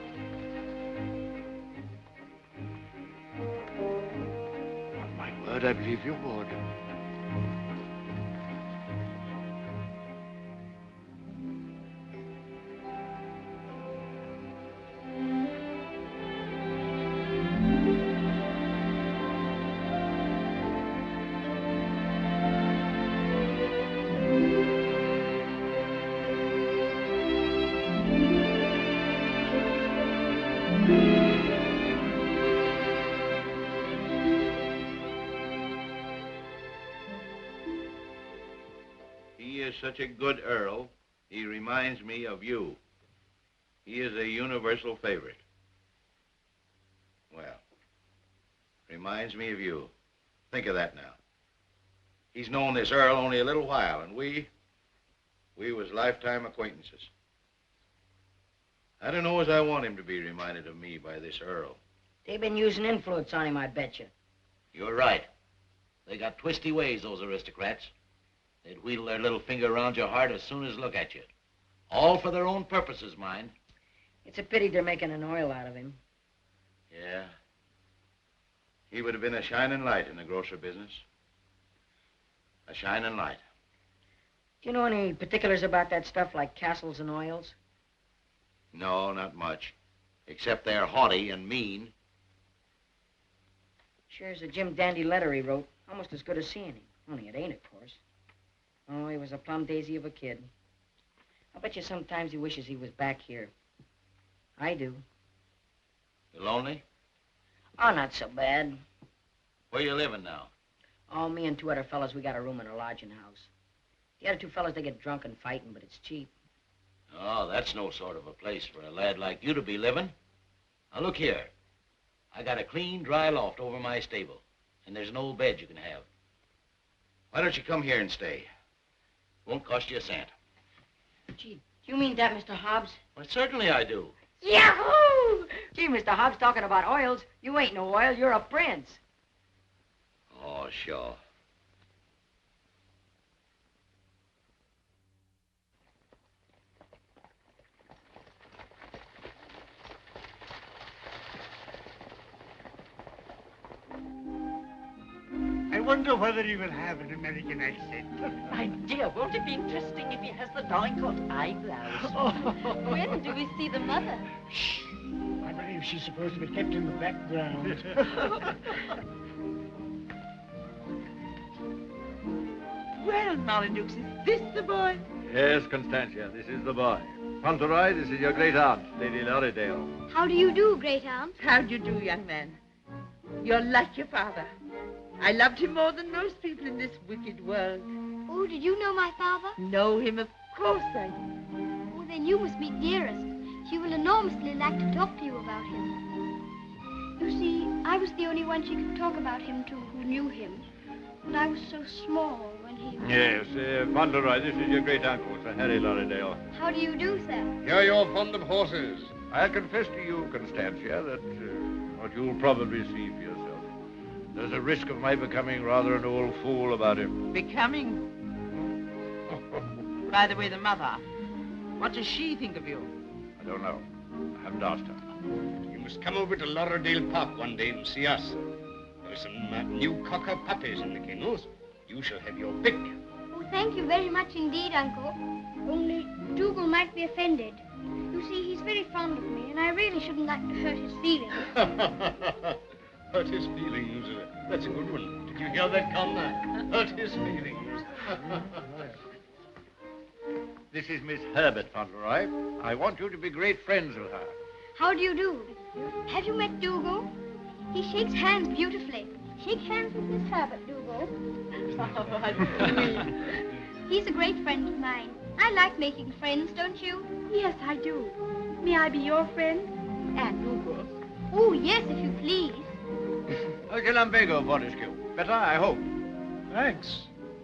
On my word, I believe you would.
Such a good Earl, he reminds me of you. He is a universal favorite. Well, reminds me of you. Think of that now. He's known this Earl only a little while, and we was lifetime acquaintances. I don't know as I want him to be reminded of me by this Earl.
They've been using influence on him, I bet you.
You're right. They got twisty ways, those aristocrats. They'd wheedle their little finger around your heart as soon as look at you. All for their own purposes, mind.
It's a pity they're making an oil out of him.
Yeah. He would have been a shining light in the grocery business. A shining light.
Do you know any particulars about that stuff like castles and oils?
No, not much. Except they're haughty and mean.
Sure's a Jim Dandy letter he wrote. Almost as good as seeing him. Only it ain't, of course. Oh, he was a plum daisy of a kid. I bet you sometimes he wishes he was back here. I do.
You lonely?
Oh, not so bad.
Where you living now?
Oh, me and two other fellas, we got a room in a lodging house. The other two fellas, they get drunk and fighting, but it's cheap.
Oh, that's no sort of a place for a lad like you to be living. Now, look here. I got a clean, dry loft over my stable, and there's an old bed you can have. Why don't you come here and stay? Won't cost you a cent.
Gee, do you mean that, Mr. Hobbs?
Well, certainly I do.
Yahoo! Gee, Mr. Hobbs, talking about oils. You ain't no oil, you're a prince.
Oh, sure.
I wonder whether he will have an American accent.
My dear, won't it be interesting if he has the Dorincourt eyebrows?
When do we see the mother?
Shh. I believe she's supposed to be kept in the background.
Well, Marmaduke, is this the boy?
Yes, Constantia, this is the boy. Fauntleroy, this is your great aunt, Lady Lorridale.
How do you do, great aunt?
How do you do, young man? You're like your father. I loved him more than most people in this wicked world.
Oh, did you know my father?
Know him? Of course I do.
Oh, then you must meet Dearest. She will enormously like to talk to you about him. You see, I was the only one she could talk about him to who knew him. And I was so small when he was...
Yes, Fauntleroy, this is your great-uncle, Sir Harry Lorridale.
How do you do, sir?
Here you're fond of horses. I'll confess to you, Constantia, that what you'll probably see for yourself. There's a risk of my becoming rather an old fool about him.
Becoming? By the way, the mother, what does she think of you?
I don't know. I haven't asked her.
You must come over to Lorridale Park one day and see us. There are some new cocker puppies in the kennels. You shall have your pick.
Oh, thank you very much indeed, Uncle. Only Dougal might be offended. You see, he's very fond of me, and I really shouldn't like to hurt his feelings.
Hurt his feelings. That's a good one. Did you hear that, Conrad? Hurt his feelings.
This is Miss Herbert Fauntleroy. I want you to be great friends with her.
How do you do? Have you met Dougal? He shakes hands beautifully. Shake hands with Miss Herbert, Dougal. He's a great friend of mine. I like making friends, don't you?
Yes, I do. May I be your friend? And Dougal's.
Oh, yes, if you please.
Che Lampeco, Fortescue. Better, I hope.
Thanks.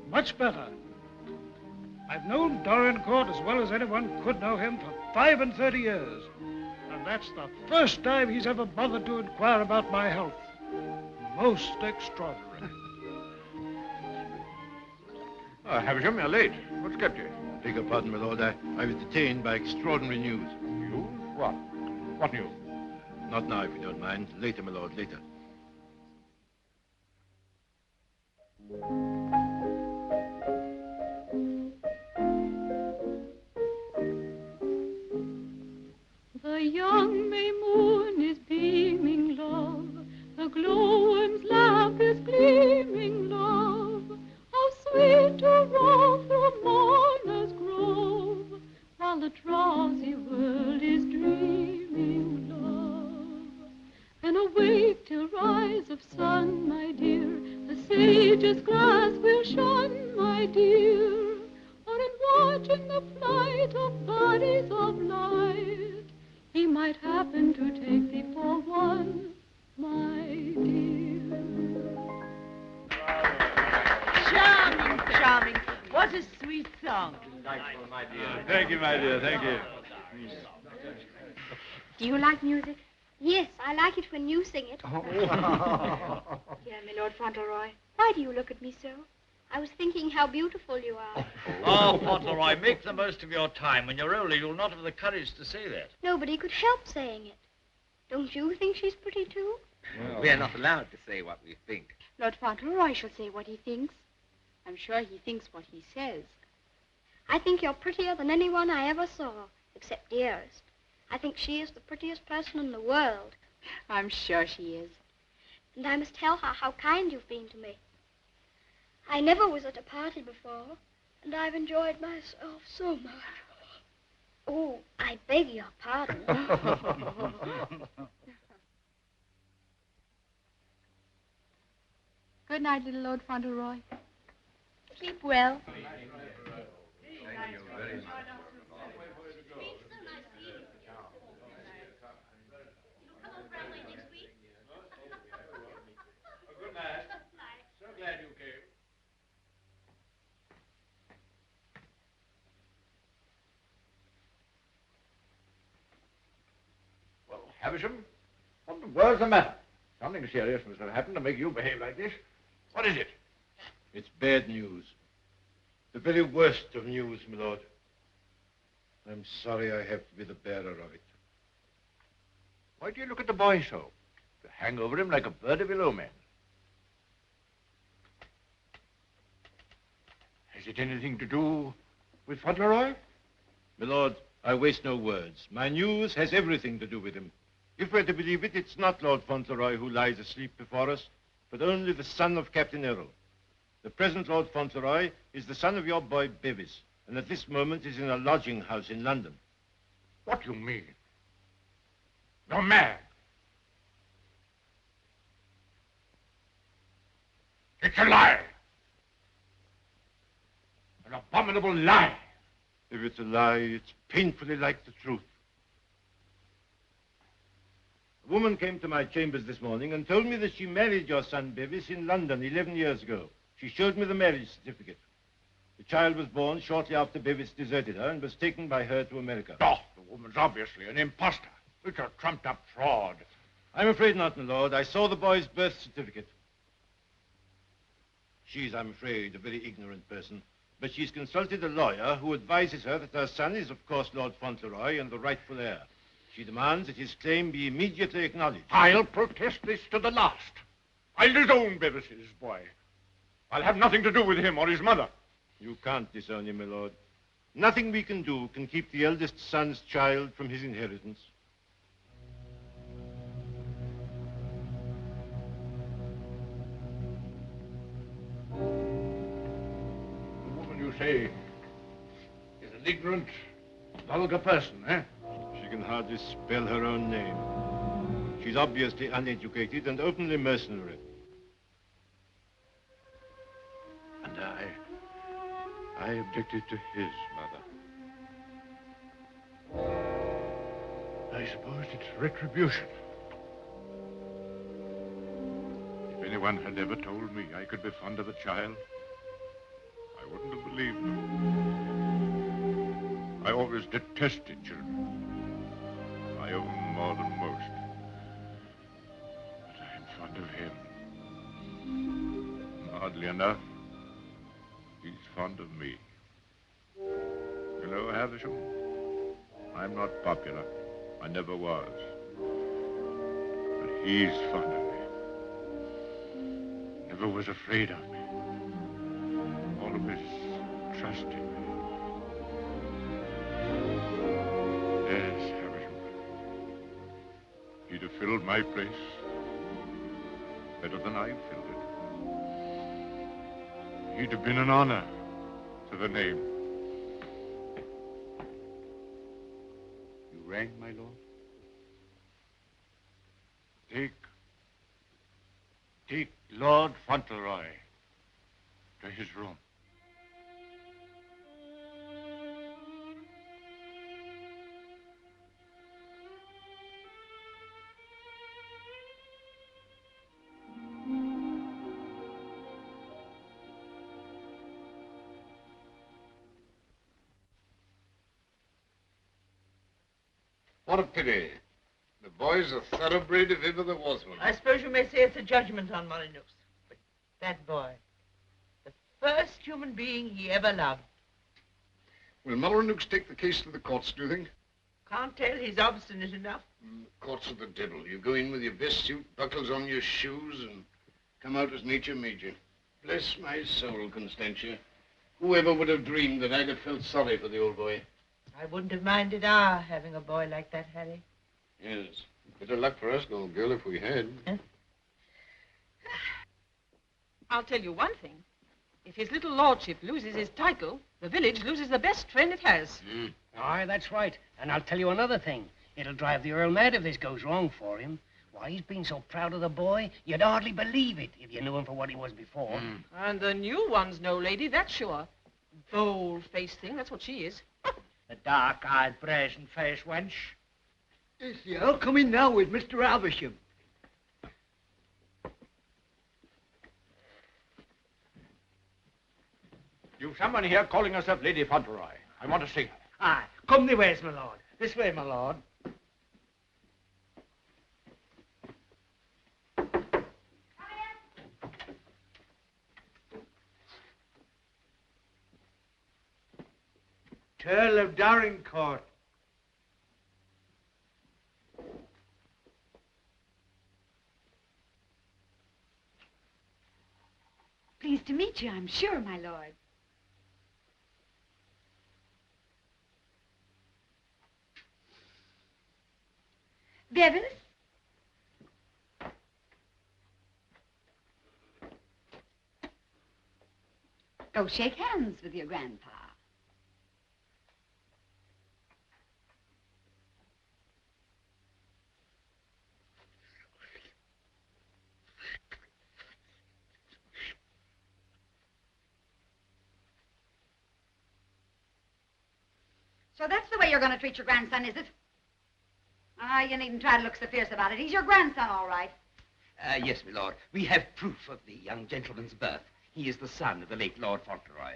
Much better. I've known Dorincourt as well as anyone could know him for 35 years. And that's the first time he's ever bothered to inquire about my health. Most extraordinary.
Oh, Havisham, you're late. What's kept you?
Beg your pardon, my lord. I was detained by extraordinary news.
News? What? What news?
Not now, if you don't mind. Later, my lord, later.
The young May moon is beaming, love. The glowworm's laugh is gleaming, love. How sweet to walk through Mourner's Grove, while the drowsy world is dreaming, love. And awake till rise of sun, my dear, the sage's glass will shun, my dear. Or in watching the flight of bodies of light, he might happen to take thee for one, my dear.
Charming, charming. What a sweet song.
Delightful, my dear. Thank you, my dear. Thank you.
Do you like music?
Yes, I like it when you sing it.
Dear my Lord Fauntleroy, why do you look at me so?
I was thinking how beautiful you are.
Oh, Fauntleroy, make the most of your time. When you're older, you'll not have the courage to say that.
Nobody could help saying it. Don't you think she's pretty, too?
Well, we're not allowed to say what we think.
Lord Fauntleroy shall say what he thinks. I'm sure he thinks what he says.
I think you're prettier than anyone I ever saw, except Dearest. I think she is the prettiest person in the world.
I'm sure she is.
And I must tell her how kind you've been to me. I never was at a party before, and I've enjoyed myself so much. Oh, I beg your pardon.
Good night, little Lord Fauntleroy. Sleep well.
Thank you very much.
Good night. So glad you came. Well, Havisham, what the world's the matter? Something serious must have happened to make you behave like this. What is it?
It's bad news. The very worst of news, my lord. I'm sorry I have to be the bearer of it.
Why do you look at the boy so? You hang over him like a bird of ill omen. Has it anything to do with Fauntleroy?
My lord, I waste no words. My news has everything to do with him. If we're to believe it, it's not Lord Fauntleroy who lies asleep before us, but only the son of Captain Errol. The present Lord Fauntleroy is the son of your boy Bevis, and at this moment is in a lodging house in London.
What do you mean? You're mad. It's a lie. An abominable lie.
If it's a lie, it's painfully like the truth. A woman came to my chambers this morning and told me that she married your son Bevis in London 11 years ago. She showed me the marriage certificate. The child was born shortly after Bevis deserted her and was taken by her to America.
Oh, the woman's obviously an imposter. It's a trumped-up fraud.
I'm afraid not, my lord. I saw the boy's birth certificate. She's, I'm afraid, a very ignorant person, but she's consulted a lawyer who advises her that her son is, of course, Lord Fauntleroy and the rightful heir. She demands that his claim be immediately acknowledged.
I'll protest this to the last. I'll disown Bevis's boy. I'll have nothing to do with him or his mother.
You can't disown him, my lord. Nothing we can do can keep the eldest son's child from his inheritance.
The woman you say is an ignorant, vulgar person, eh?
She can hardly spell her own name. She's obviously uneducated and openly mercenary.
And I objected to his mother. I suppose it's retribution. If anyone anyone had ever told me I could be fond of a child, I wouldn't have believed them. I always detested children. My own more than most. But I'm fond of him. And oddly enough, he's fond of me. You know, Havisham, I'm not popular. I never was. But he's fond of me. Never was afraid of me. Always trusted me. Yes, Havisham. He'd have filled my place better than I filled it. He'd have been an honor to the name.
You rang, my lord?
Take Lord Fauntleroy to his room.
What a pity. The boy's a thoroughbred if ever there was one.
I suppose you may say it's a judgment on Molyneux. But that boy, the first human being he ever loved.
Will Molyneux take the case to the courts, do you think?
Can't tell. He's obstinate enough.
Courts are the devil. You go in with your best suit, buckles on your shoes, and come out as nature made you. Bless my soul, Constantia. Whoever would have dreamed that I'd have felt sorry for the old boy?
I wouldn't have minded our having a boy like that, Harry.
Yes. Better luck for us, old girl, if we had.
Huh?
I'll tell you one thing. If his little lordship loses his title, the village loses the best friend it has.
Aye, that's right. And I'll tell you another thing. It'll drive the Earl mad if this goes wrong for him. Why, he's been so proud of the boy, you'd hardly believe it if you knew him for what he was before.
And the new one's no lady, that's sure. Bold-faced thing, that's what she is.
A dark-eyed, brazen-faced wench.
Yes, the Earl come in now with Mr. Havisham.
You've someone here calling herself Lady Fauntleroy. I want to see her.
Aye, come the ways, my lord. This way, my lord. Earl of Dorincourt.
Pleased to meet you, I'm sure, my lord. Bevis? Go shake hands with your grandpa. So that's the way you're going to treat your grandson, is it? Ah, you needn't try to look so fierce about it. He's your grandson, all right.
Yes, my lord. We have proof of the young gentleman's birth. He is the son of the late Lord Fauntleroy.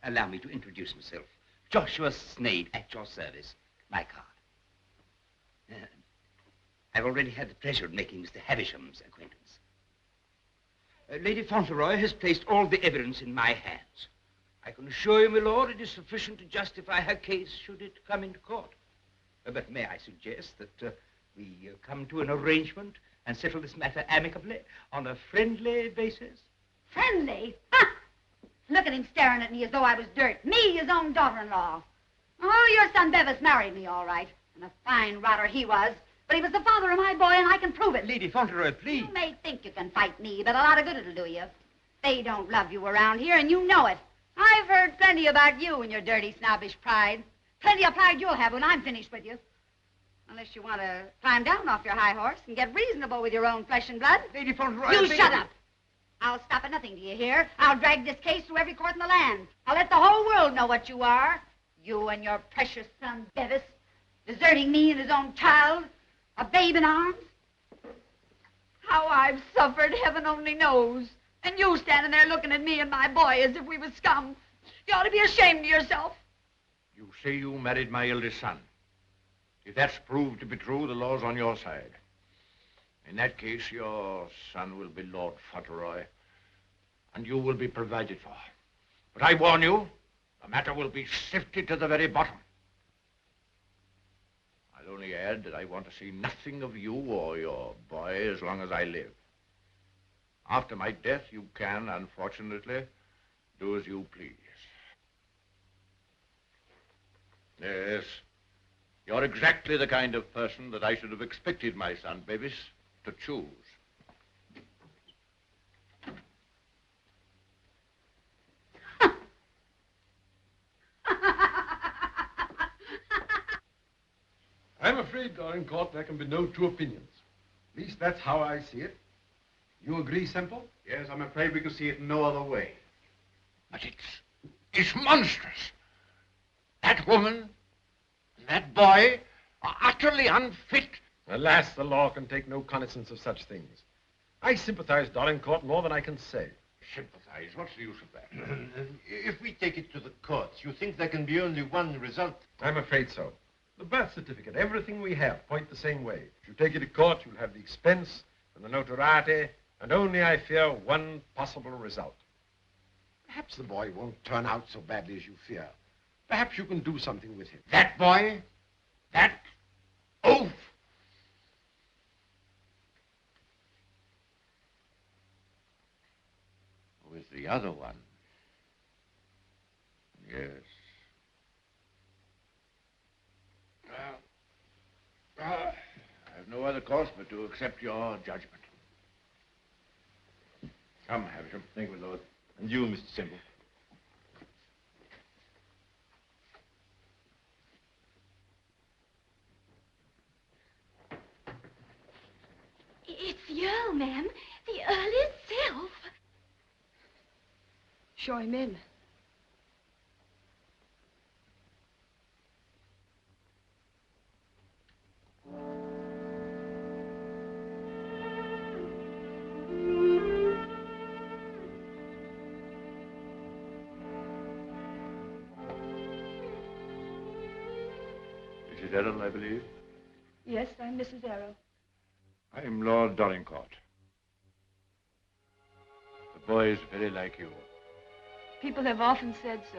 Allow me to introduce myself. Joshua Sneyd, at your service. My card. I've already had the pleasure of making Mr. Havisham's acquaintance. Lady Fauntleroy has placed all the evidence in my hands. I can assure you, my lord, it is sufficient to justify her case should it come into court. But may I suggest that we come to an arrangement and settle this matter amicably on a friendly basis?
Friendly? Ha! Look at him staring at me as though I was dirt. Me, his own daughter-in-law. Oh, your son Bevis married me, all right. And a fine rotter he was. But he was the father of my boy, and I can prove it.
Lady Fauntleroy, please.
You may think you can fight me, but a lot of good it'll do you. They don't love you around here, and you know it. I've heard plenty about you and your dirty, snobbish pride. Plenty of pride you'll have when I'm finished with you. Unless you want to climb down off your high horse and get reasonable with your own flesh and blood.
Lady Fauntleroy...
You shut up. I'll stop at nothing, do you hear? I'll drag this case through every court in the land. I'll let the whole world know what you are. You and your precious son, Bevis, deserting me and his own child, a babe in arms. How I've suffered, heaven only knows. And you standing there looking at me and my boy as if we was scum. You ought to be ashamed of yourself.
You say you married my eldest son. If that's proved to be true, the law's on your side. In that case, your son will be Lord Fauntleroy, and you will be provided for. But I warn you, the matter will be sifted to the very bottom. I'll only add that I want to see nothing of you or your boy as long as I live. After my death, you can, unfortunately, do as you please. Yes, you're exactly the kind of person that I should have expected my son, Bevis, to choose.
I'm afraid, Dorincourt, there can be no two opinions. At least that's how I see it. You agree, Semple?
Yes, I'm afraid we can see it no other way.
But it's monstrous. That woman and that boy are utterly unfit.
Alas, the law can take no cognizance of such things. I sympathize, Dorincourt, more than I can say.
Sympathize? What's the use of that?
If we take it to the courts, you think there can be only one result?
I'm afraid so. The birth certificate, everything we have, point the same way. If you take it to court, you'll have the expense and the notoriety, and only, I fear, one possible result. Perhaps the boy won't turn out so badly as you fear. Perhaps you can do something with him.
That boy? That oaf? With the other one? Yes. I have no other course but to accept your judgment. Come, Havisham.
Thank you, Lord. And you, Mr. Semple.
It's the Earl, ma'am. The Earl himself.
Show him in.
Mrs. Errol, I believe.
Yes, I'm Mrs. Errol.
I am Lord Dorincourt. The boy is very like you.
People have often said so.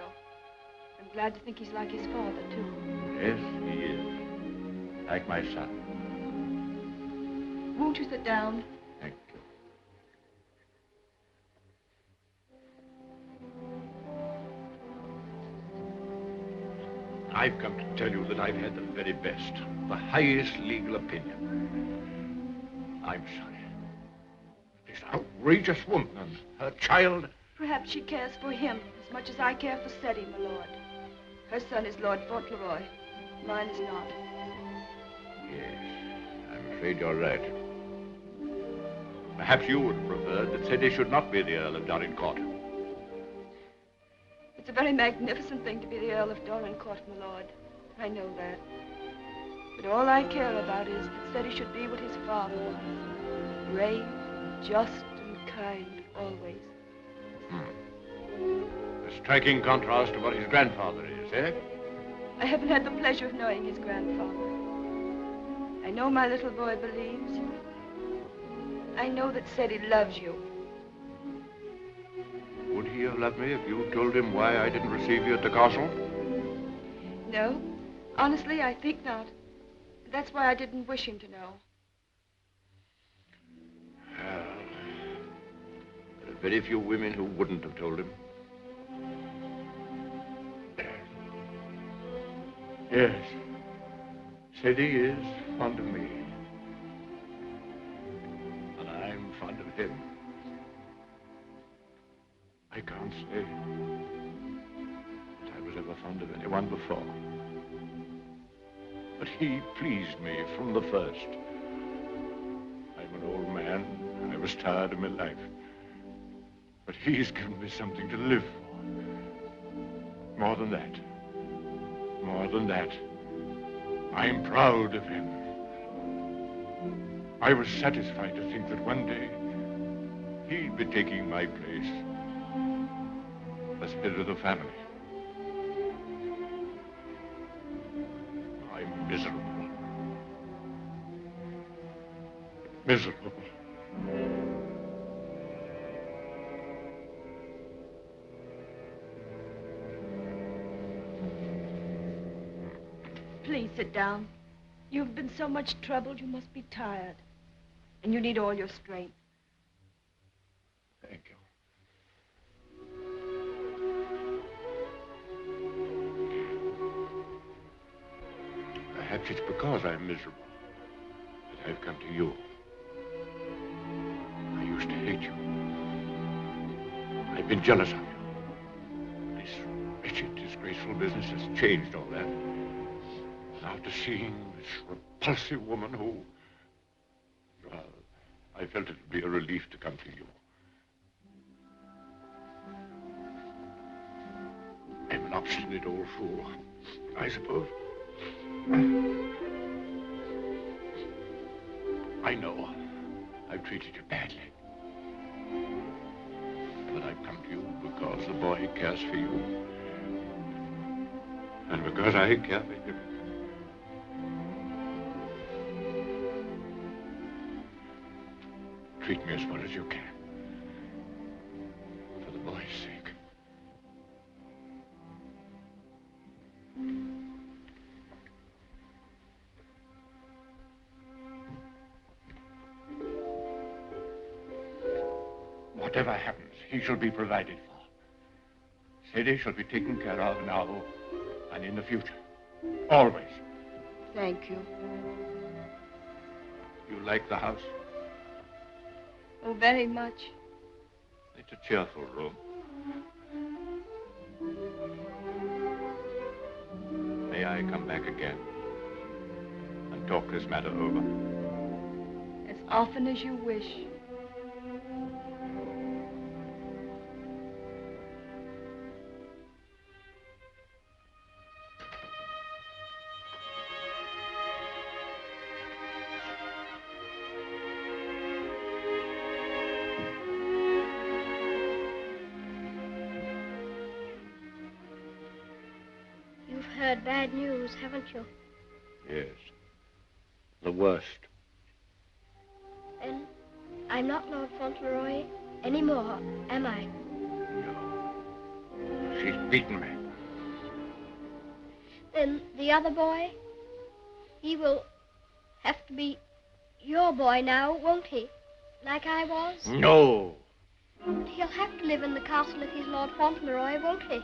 I'm glad to think he's like his father, too.
Yes, he is. Like my son.
Won't you sit down?
Thank you. I've come to tell you that I've had the very best, the highest legal opinion. I'm sorry. This outrageous woman and her child.
Perhaps she cares for him as much as I care for Seddy, my lord. Her son is Lord Fauntleroy. Mine is not.
Yes, I'm afraid you're right. Perhaps you would have preferred that Seddy should not be the Earl of Dorincourt.
It's a very magnificent thing to be the Earl of Dorincourt, my lord. I know that. But all I care about is that Seddy should be what his father was. Brave, just, and kind, always.
A striking contrast to what his grandfather is, eh?
I haven't had the pleasure of knowing his grandfather. I know my little boy believes. I know that Seddy loves you.
Would he have loved me if you told him why I didn't receive you at the castle?
No, honestly, I think not. That's why I didn't wish him to know.
Well, there are very few women who wouldn't have told him. Yes, Seddy is fond of me. And I'm fond of him. I can't say that I was ever fond of anyone before. But he pleased me from the first. I'm an old man. I was tired of my life. But he's given me something to live for. More than that. More than that. I'm proud of him.
I was satisfied to think that one day he'd be taking my place as head of the family. I'm miserable. Miserable.
Please sit down. You've been so much troubled, you must be tired. And you need all your strength.
Thank you. Perhaps it's because I'm miserable that I've come to you. I used to hate you. I've been jealous of you. This wretched, disgraceful business has changed all that. After seeing this repulsive woman who... Well, I felt it would be a relief to come to you. I'm an obstinate old fool, I suppose. I know I've treated you badly. But I've come to you because the boy cares for you. And because I care for him. Treat me as well as you can. For the boy's sake. Whatever happens, he shall be provided for. Sadie shall be taken care of now and in the future. Always.
Thank you.
You like the house?
Oh, very much.
It's a cheerful room. May I come back again and talk this matter over?
As often as you wish.
Heard bad news, haven't you?
Yes. The worst.
And I'm not Lord Fauntleroy anymore, am I?
No. She's beaten me.
Then the other boy, he will have to be your boy now, won't he? Like I was?
No.
He'll have to live in the castle if he's Lord Fauntleroy, won't he?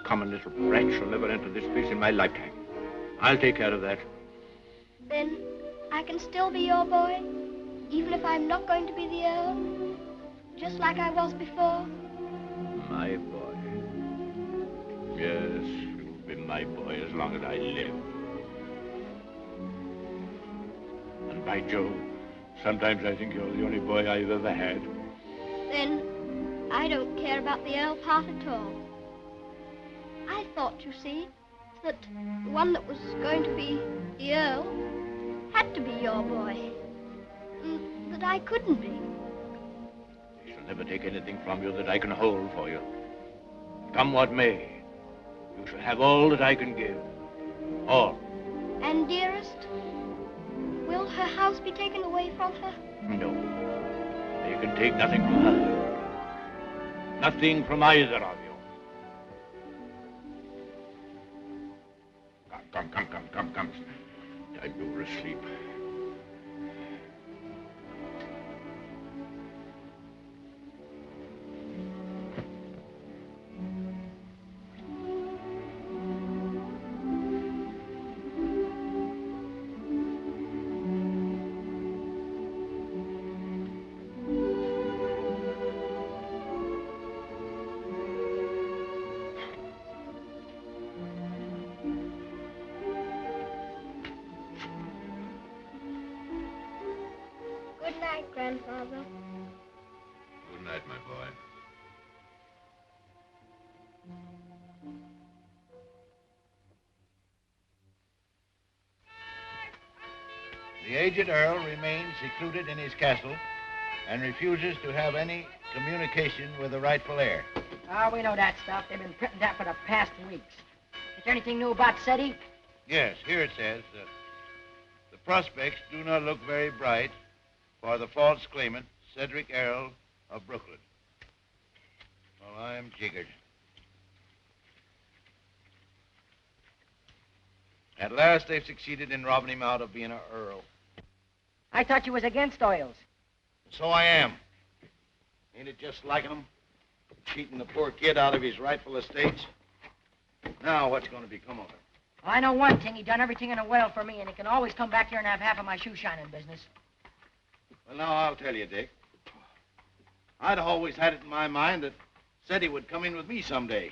Common little brat shall never enter this place in my lifetime. I'll take care of that.
Then I can still be your boy, even if I'm not going to be the Earl, just like I was before.
My boy. Yes, you'll be my boy as long as I live. And by Jove, sometimes I think you're the only boy I've ever had.
Then I don't care about the Earl part at all. I thought, you see, that the one that was going to be the Earl had to be your boy. And that I couldn't be.
I shall never take anything from you that I can hold for you. Come what may, you shall have all that I can give. All.
And, dearest, will her house be taken away from her?
No. You can take nothing from her. Nothing from either of you. Come. Time you were asleep.
Good night, Grandfather.
Good night, my boy.
The aged Earl remains secluded in his castle and refuses to have any communication with the rightful heir.
Oh, we know that stuff. They've been printing that for the past weeks. Is there anything new about SETI?
Yes, here it says, the prospects do not look very bright for the false claimant, Cedric Earl of Brooklyn. Well, I'm jiggered. At last, they've succeeded in robbing him out of being an earl.
I thought you was against oils.
So I am. Ain't it just like him? Cheating the poor kid out of his rightful estates. Now, what's going to become of him?
I know one thing. He done everything in a well for me, and he can always come back here and have half of my shoe shining business.
Well, now, I'll tell you, Dick. I'd always had it in my mind that SETI would come in with me someday.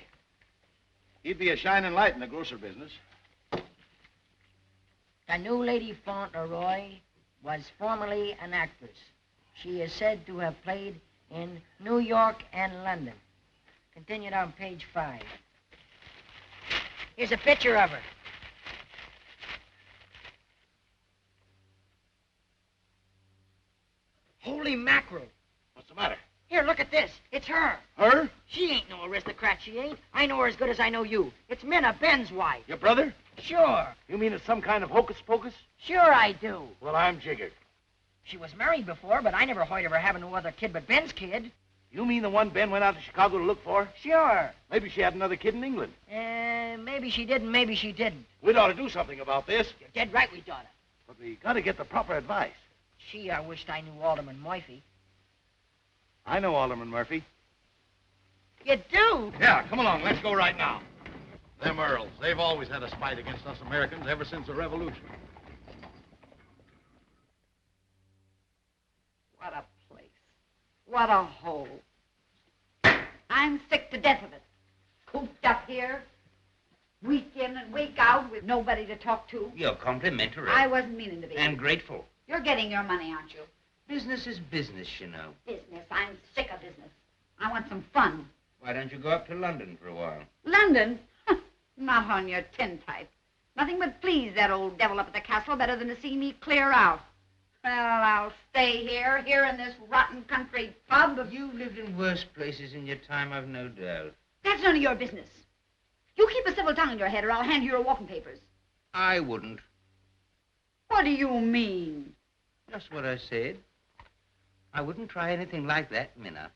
He'd be a shining light in the grocer business.
The new Lady Fauntleroy was formerly an actress. She is said to have played in New York and London. Continued on page 5. Here's a picture of her. Holy mackerel.
What's the matter?
Here, look at this. It's her.
Her?
She ain't no aristocrat, she ain't. I know her as good as I know you. It's Minna, Ben's wife.
Your brother?
Sure.
You mean it's some kind of hocus pocus?
Sure I do.
Well, I'm jiggered.
She was married before, but I never heard of her having no other kid but Ben's kid.
You mean the one Ben went out to Chicago to look for?
Sure.
Maybe she had another kid in England.
Maybe she did and maybe she didn't.
We'd ought to do something about this.
You're dead right we oughta.
But we got to get the proper advice.
Gee, I wished I knew Alderman Murphy.
I know Alderman Murphy.
You do?
Yeah, come along. Let's go right now. Them Earls, they've always had a spite against us Americans ever since the Revolution.
What a place. What a hole. I'm sick to death of it. Cooped up here, week in and week out with nobody to talk to.
You're complimentary.
I wasn't meaning to be.
And grateful.
You're getting your money, aren't you?
Business is business, you know.
Business. I'm sick of business. I want some fun.
Why don't you go up to London for a while?
London? Not on your tintype. Nothing would please that old devil up at the castle better than to see me clear out. Well, I'll stay here in this rotten country pub.
You've lived in worse places in your time, I've no doubt.
That's none of your business. You keep a civil tongue in your head or I'll hand you your walking papers.
I wouldn't.
What do you mean?
Just what I said. I wouldn't try anything like that, Minna.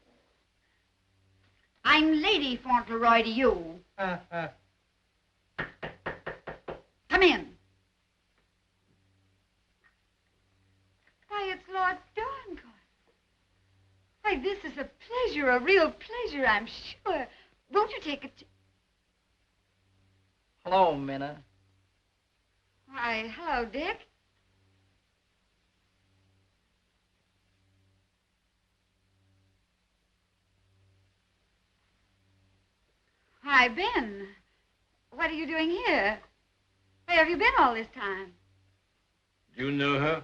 I'm Lady Fauntleroy to you. Come in. Why, it's Lord Dorincourt. Why, this is a pleasure, a real pleasure, I'm sure. Won't you take a...
Hello, Minna.
Why, hello, Dick. Hi, Ben. What are you doing here? Where have you been all this time?
Do you know her?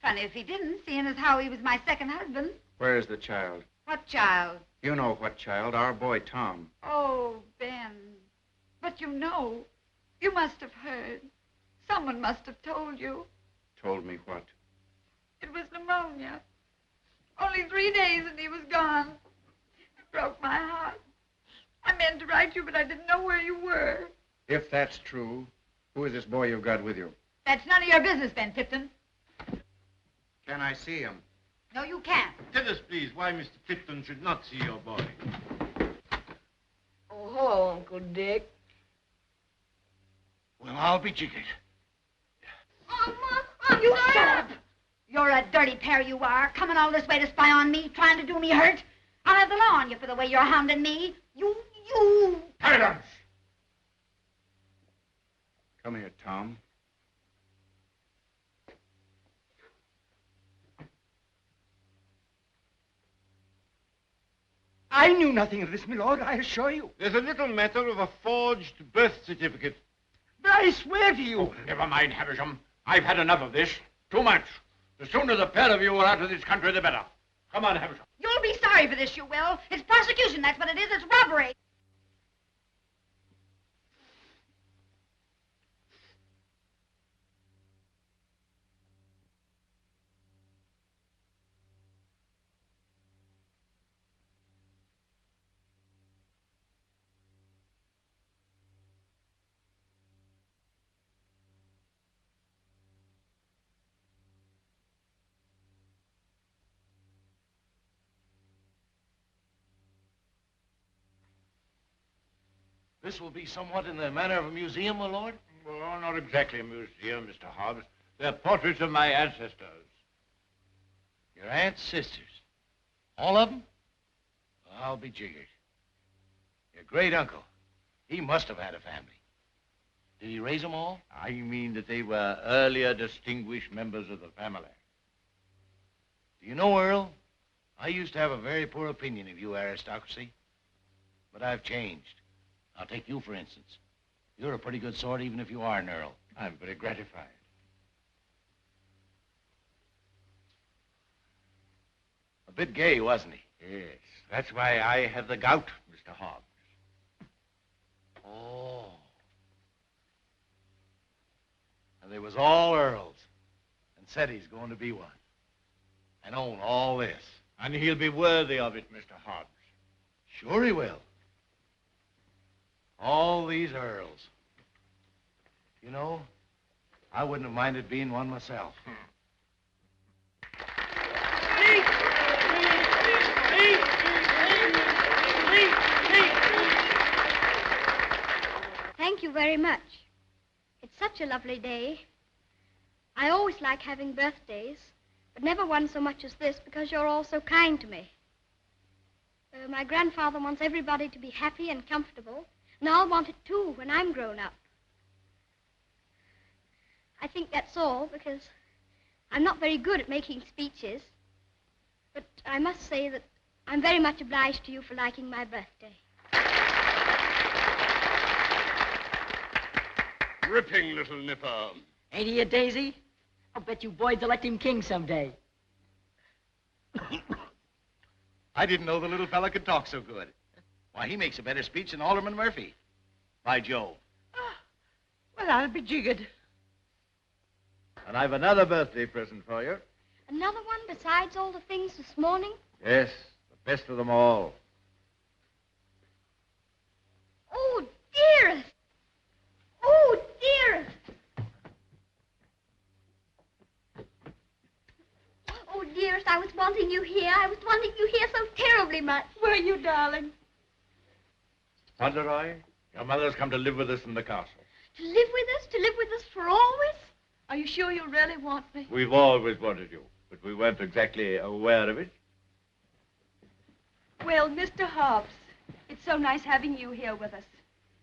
Funny if he didn't, seeing as how he was my second husband.
Where is the child?
What child?
You know what child, our boy Tom.
Oh, Ben. But you know, you must have heard. Someone must have told you.
Told me what?
It was pneumonia. Only 3 days and he was gone. It broke my heart. I meant to write you, but I didn't know where you were.
If that's true, who is this boy you've got with you?
That's none of your business, Ben Tipton.
Can I see him?
No, you can't.
Tell us, please, why Mr. Tipton should not see your boy.
Oh, hello, Uncle Dick.
Well, I'll be jiggered.
You shut up. You're a dirty pair, you are. Coming all this way to spy on me, trying to do me hurt. I'll have the law on you for the way you're hounding me. You...
Silence! Come here, Tom.
I knew nothing of this, my lord, I assure you.
There's a little matter of a forged birth certificate.
But I swear to you...
Oh, never mind, Havisham. I've had enough of this. Too much. The sooner the pair of you are out of this country, the better. Come on, Havisham.
You'll be sorry for this, you will. It's prosecution, that's what it is. It's robbery.
This will be somewhat in the manner of a museum, my lord?
Well, not exactly a museum, Mr. Hobbs. They're portraits of my ancestors.
Your aunt's sisters? All of them? I'll be jiggered. Your great uncle, he must have had a family. Did he raise them all?
I mean that they were earlier distinguished members of the family.
Do you know, Earl, I used to have a very poor opinion of you aristocracy, but I've changed. I'll take you, for instance. You're a pretty good sort, even if you are an Earl.
I'm very gratified.
A bit gay, wasn't he?
Yes, that's why I have the gout, Mr. Hobbs.
Oh. And they was all Earls, and said he's going to be one, and own all this.
And he'll be worthy of it, Mr. Hobbs.
Sure he will. All these Earls. You know, I wouldn't have minded being one myself.
Thank you very much. It's such a lovely day. I always like having birthdays, but never one so much as this because you're all so kind to me. My grandfather wants everybody to be happy and comfortable, and I'll want it too when I'm grown up. I think that's all because I'm not very good at making speeches, but I must say that I'm very much obliged to you for liking my birthday.
Ripping little nipper.
Ain't he a daisy? I'll bet you boys elect him king someday.
I didn't know the little fella could talk so good. Why, he makes a better speech than Alderman Murphy. By Jove.
Well, I'll be jiggered.
And I've another birthday present for you.
Another one besides all the things this morning?
Yes, the best of them all.
Oh, dearest! Oh, dearest! Oh, dearest, I was wanting you here. I was wanting you here so terribly much.
Were you, darling?
Fauntleroy, your mother's come to live with us in the castle.
To live with us? To live with us for always?
Are you sure you really want me?
We've always wanted you, but we weren't exactly aware of it.
Well, Mr. Hobbs, it's so nice having you here with us.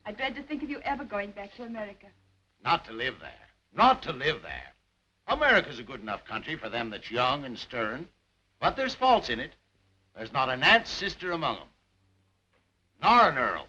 I dread to think of you ever going back to America.
Not to live there. Not to live there. America's a good enough country for them that's young and stern, but there's faults in it. There's not an aunt's sister among them, nor an Earl.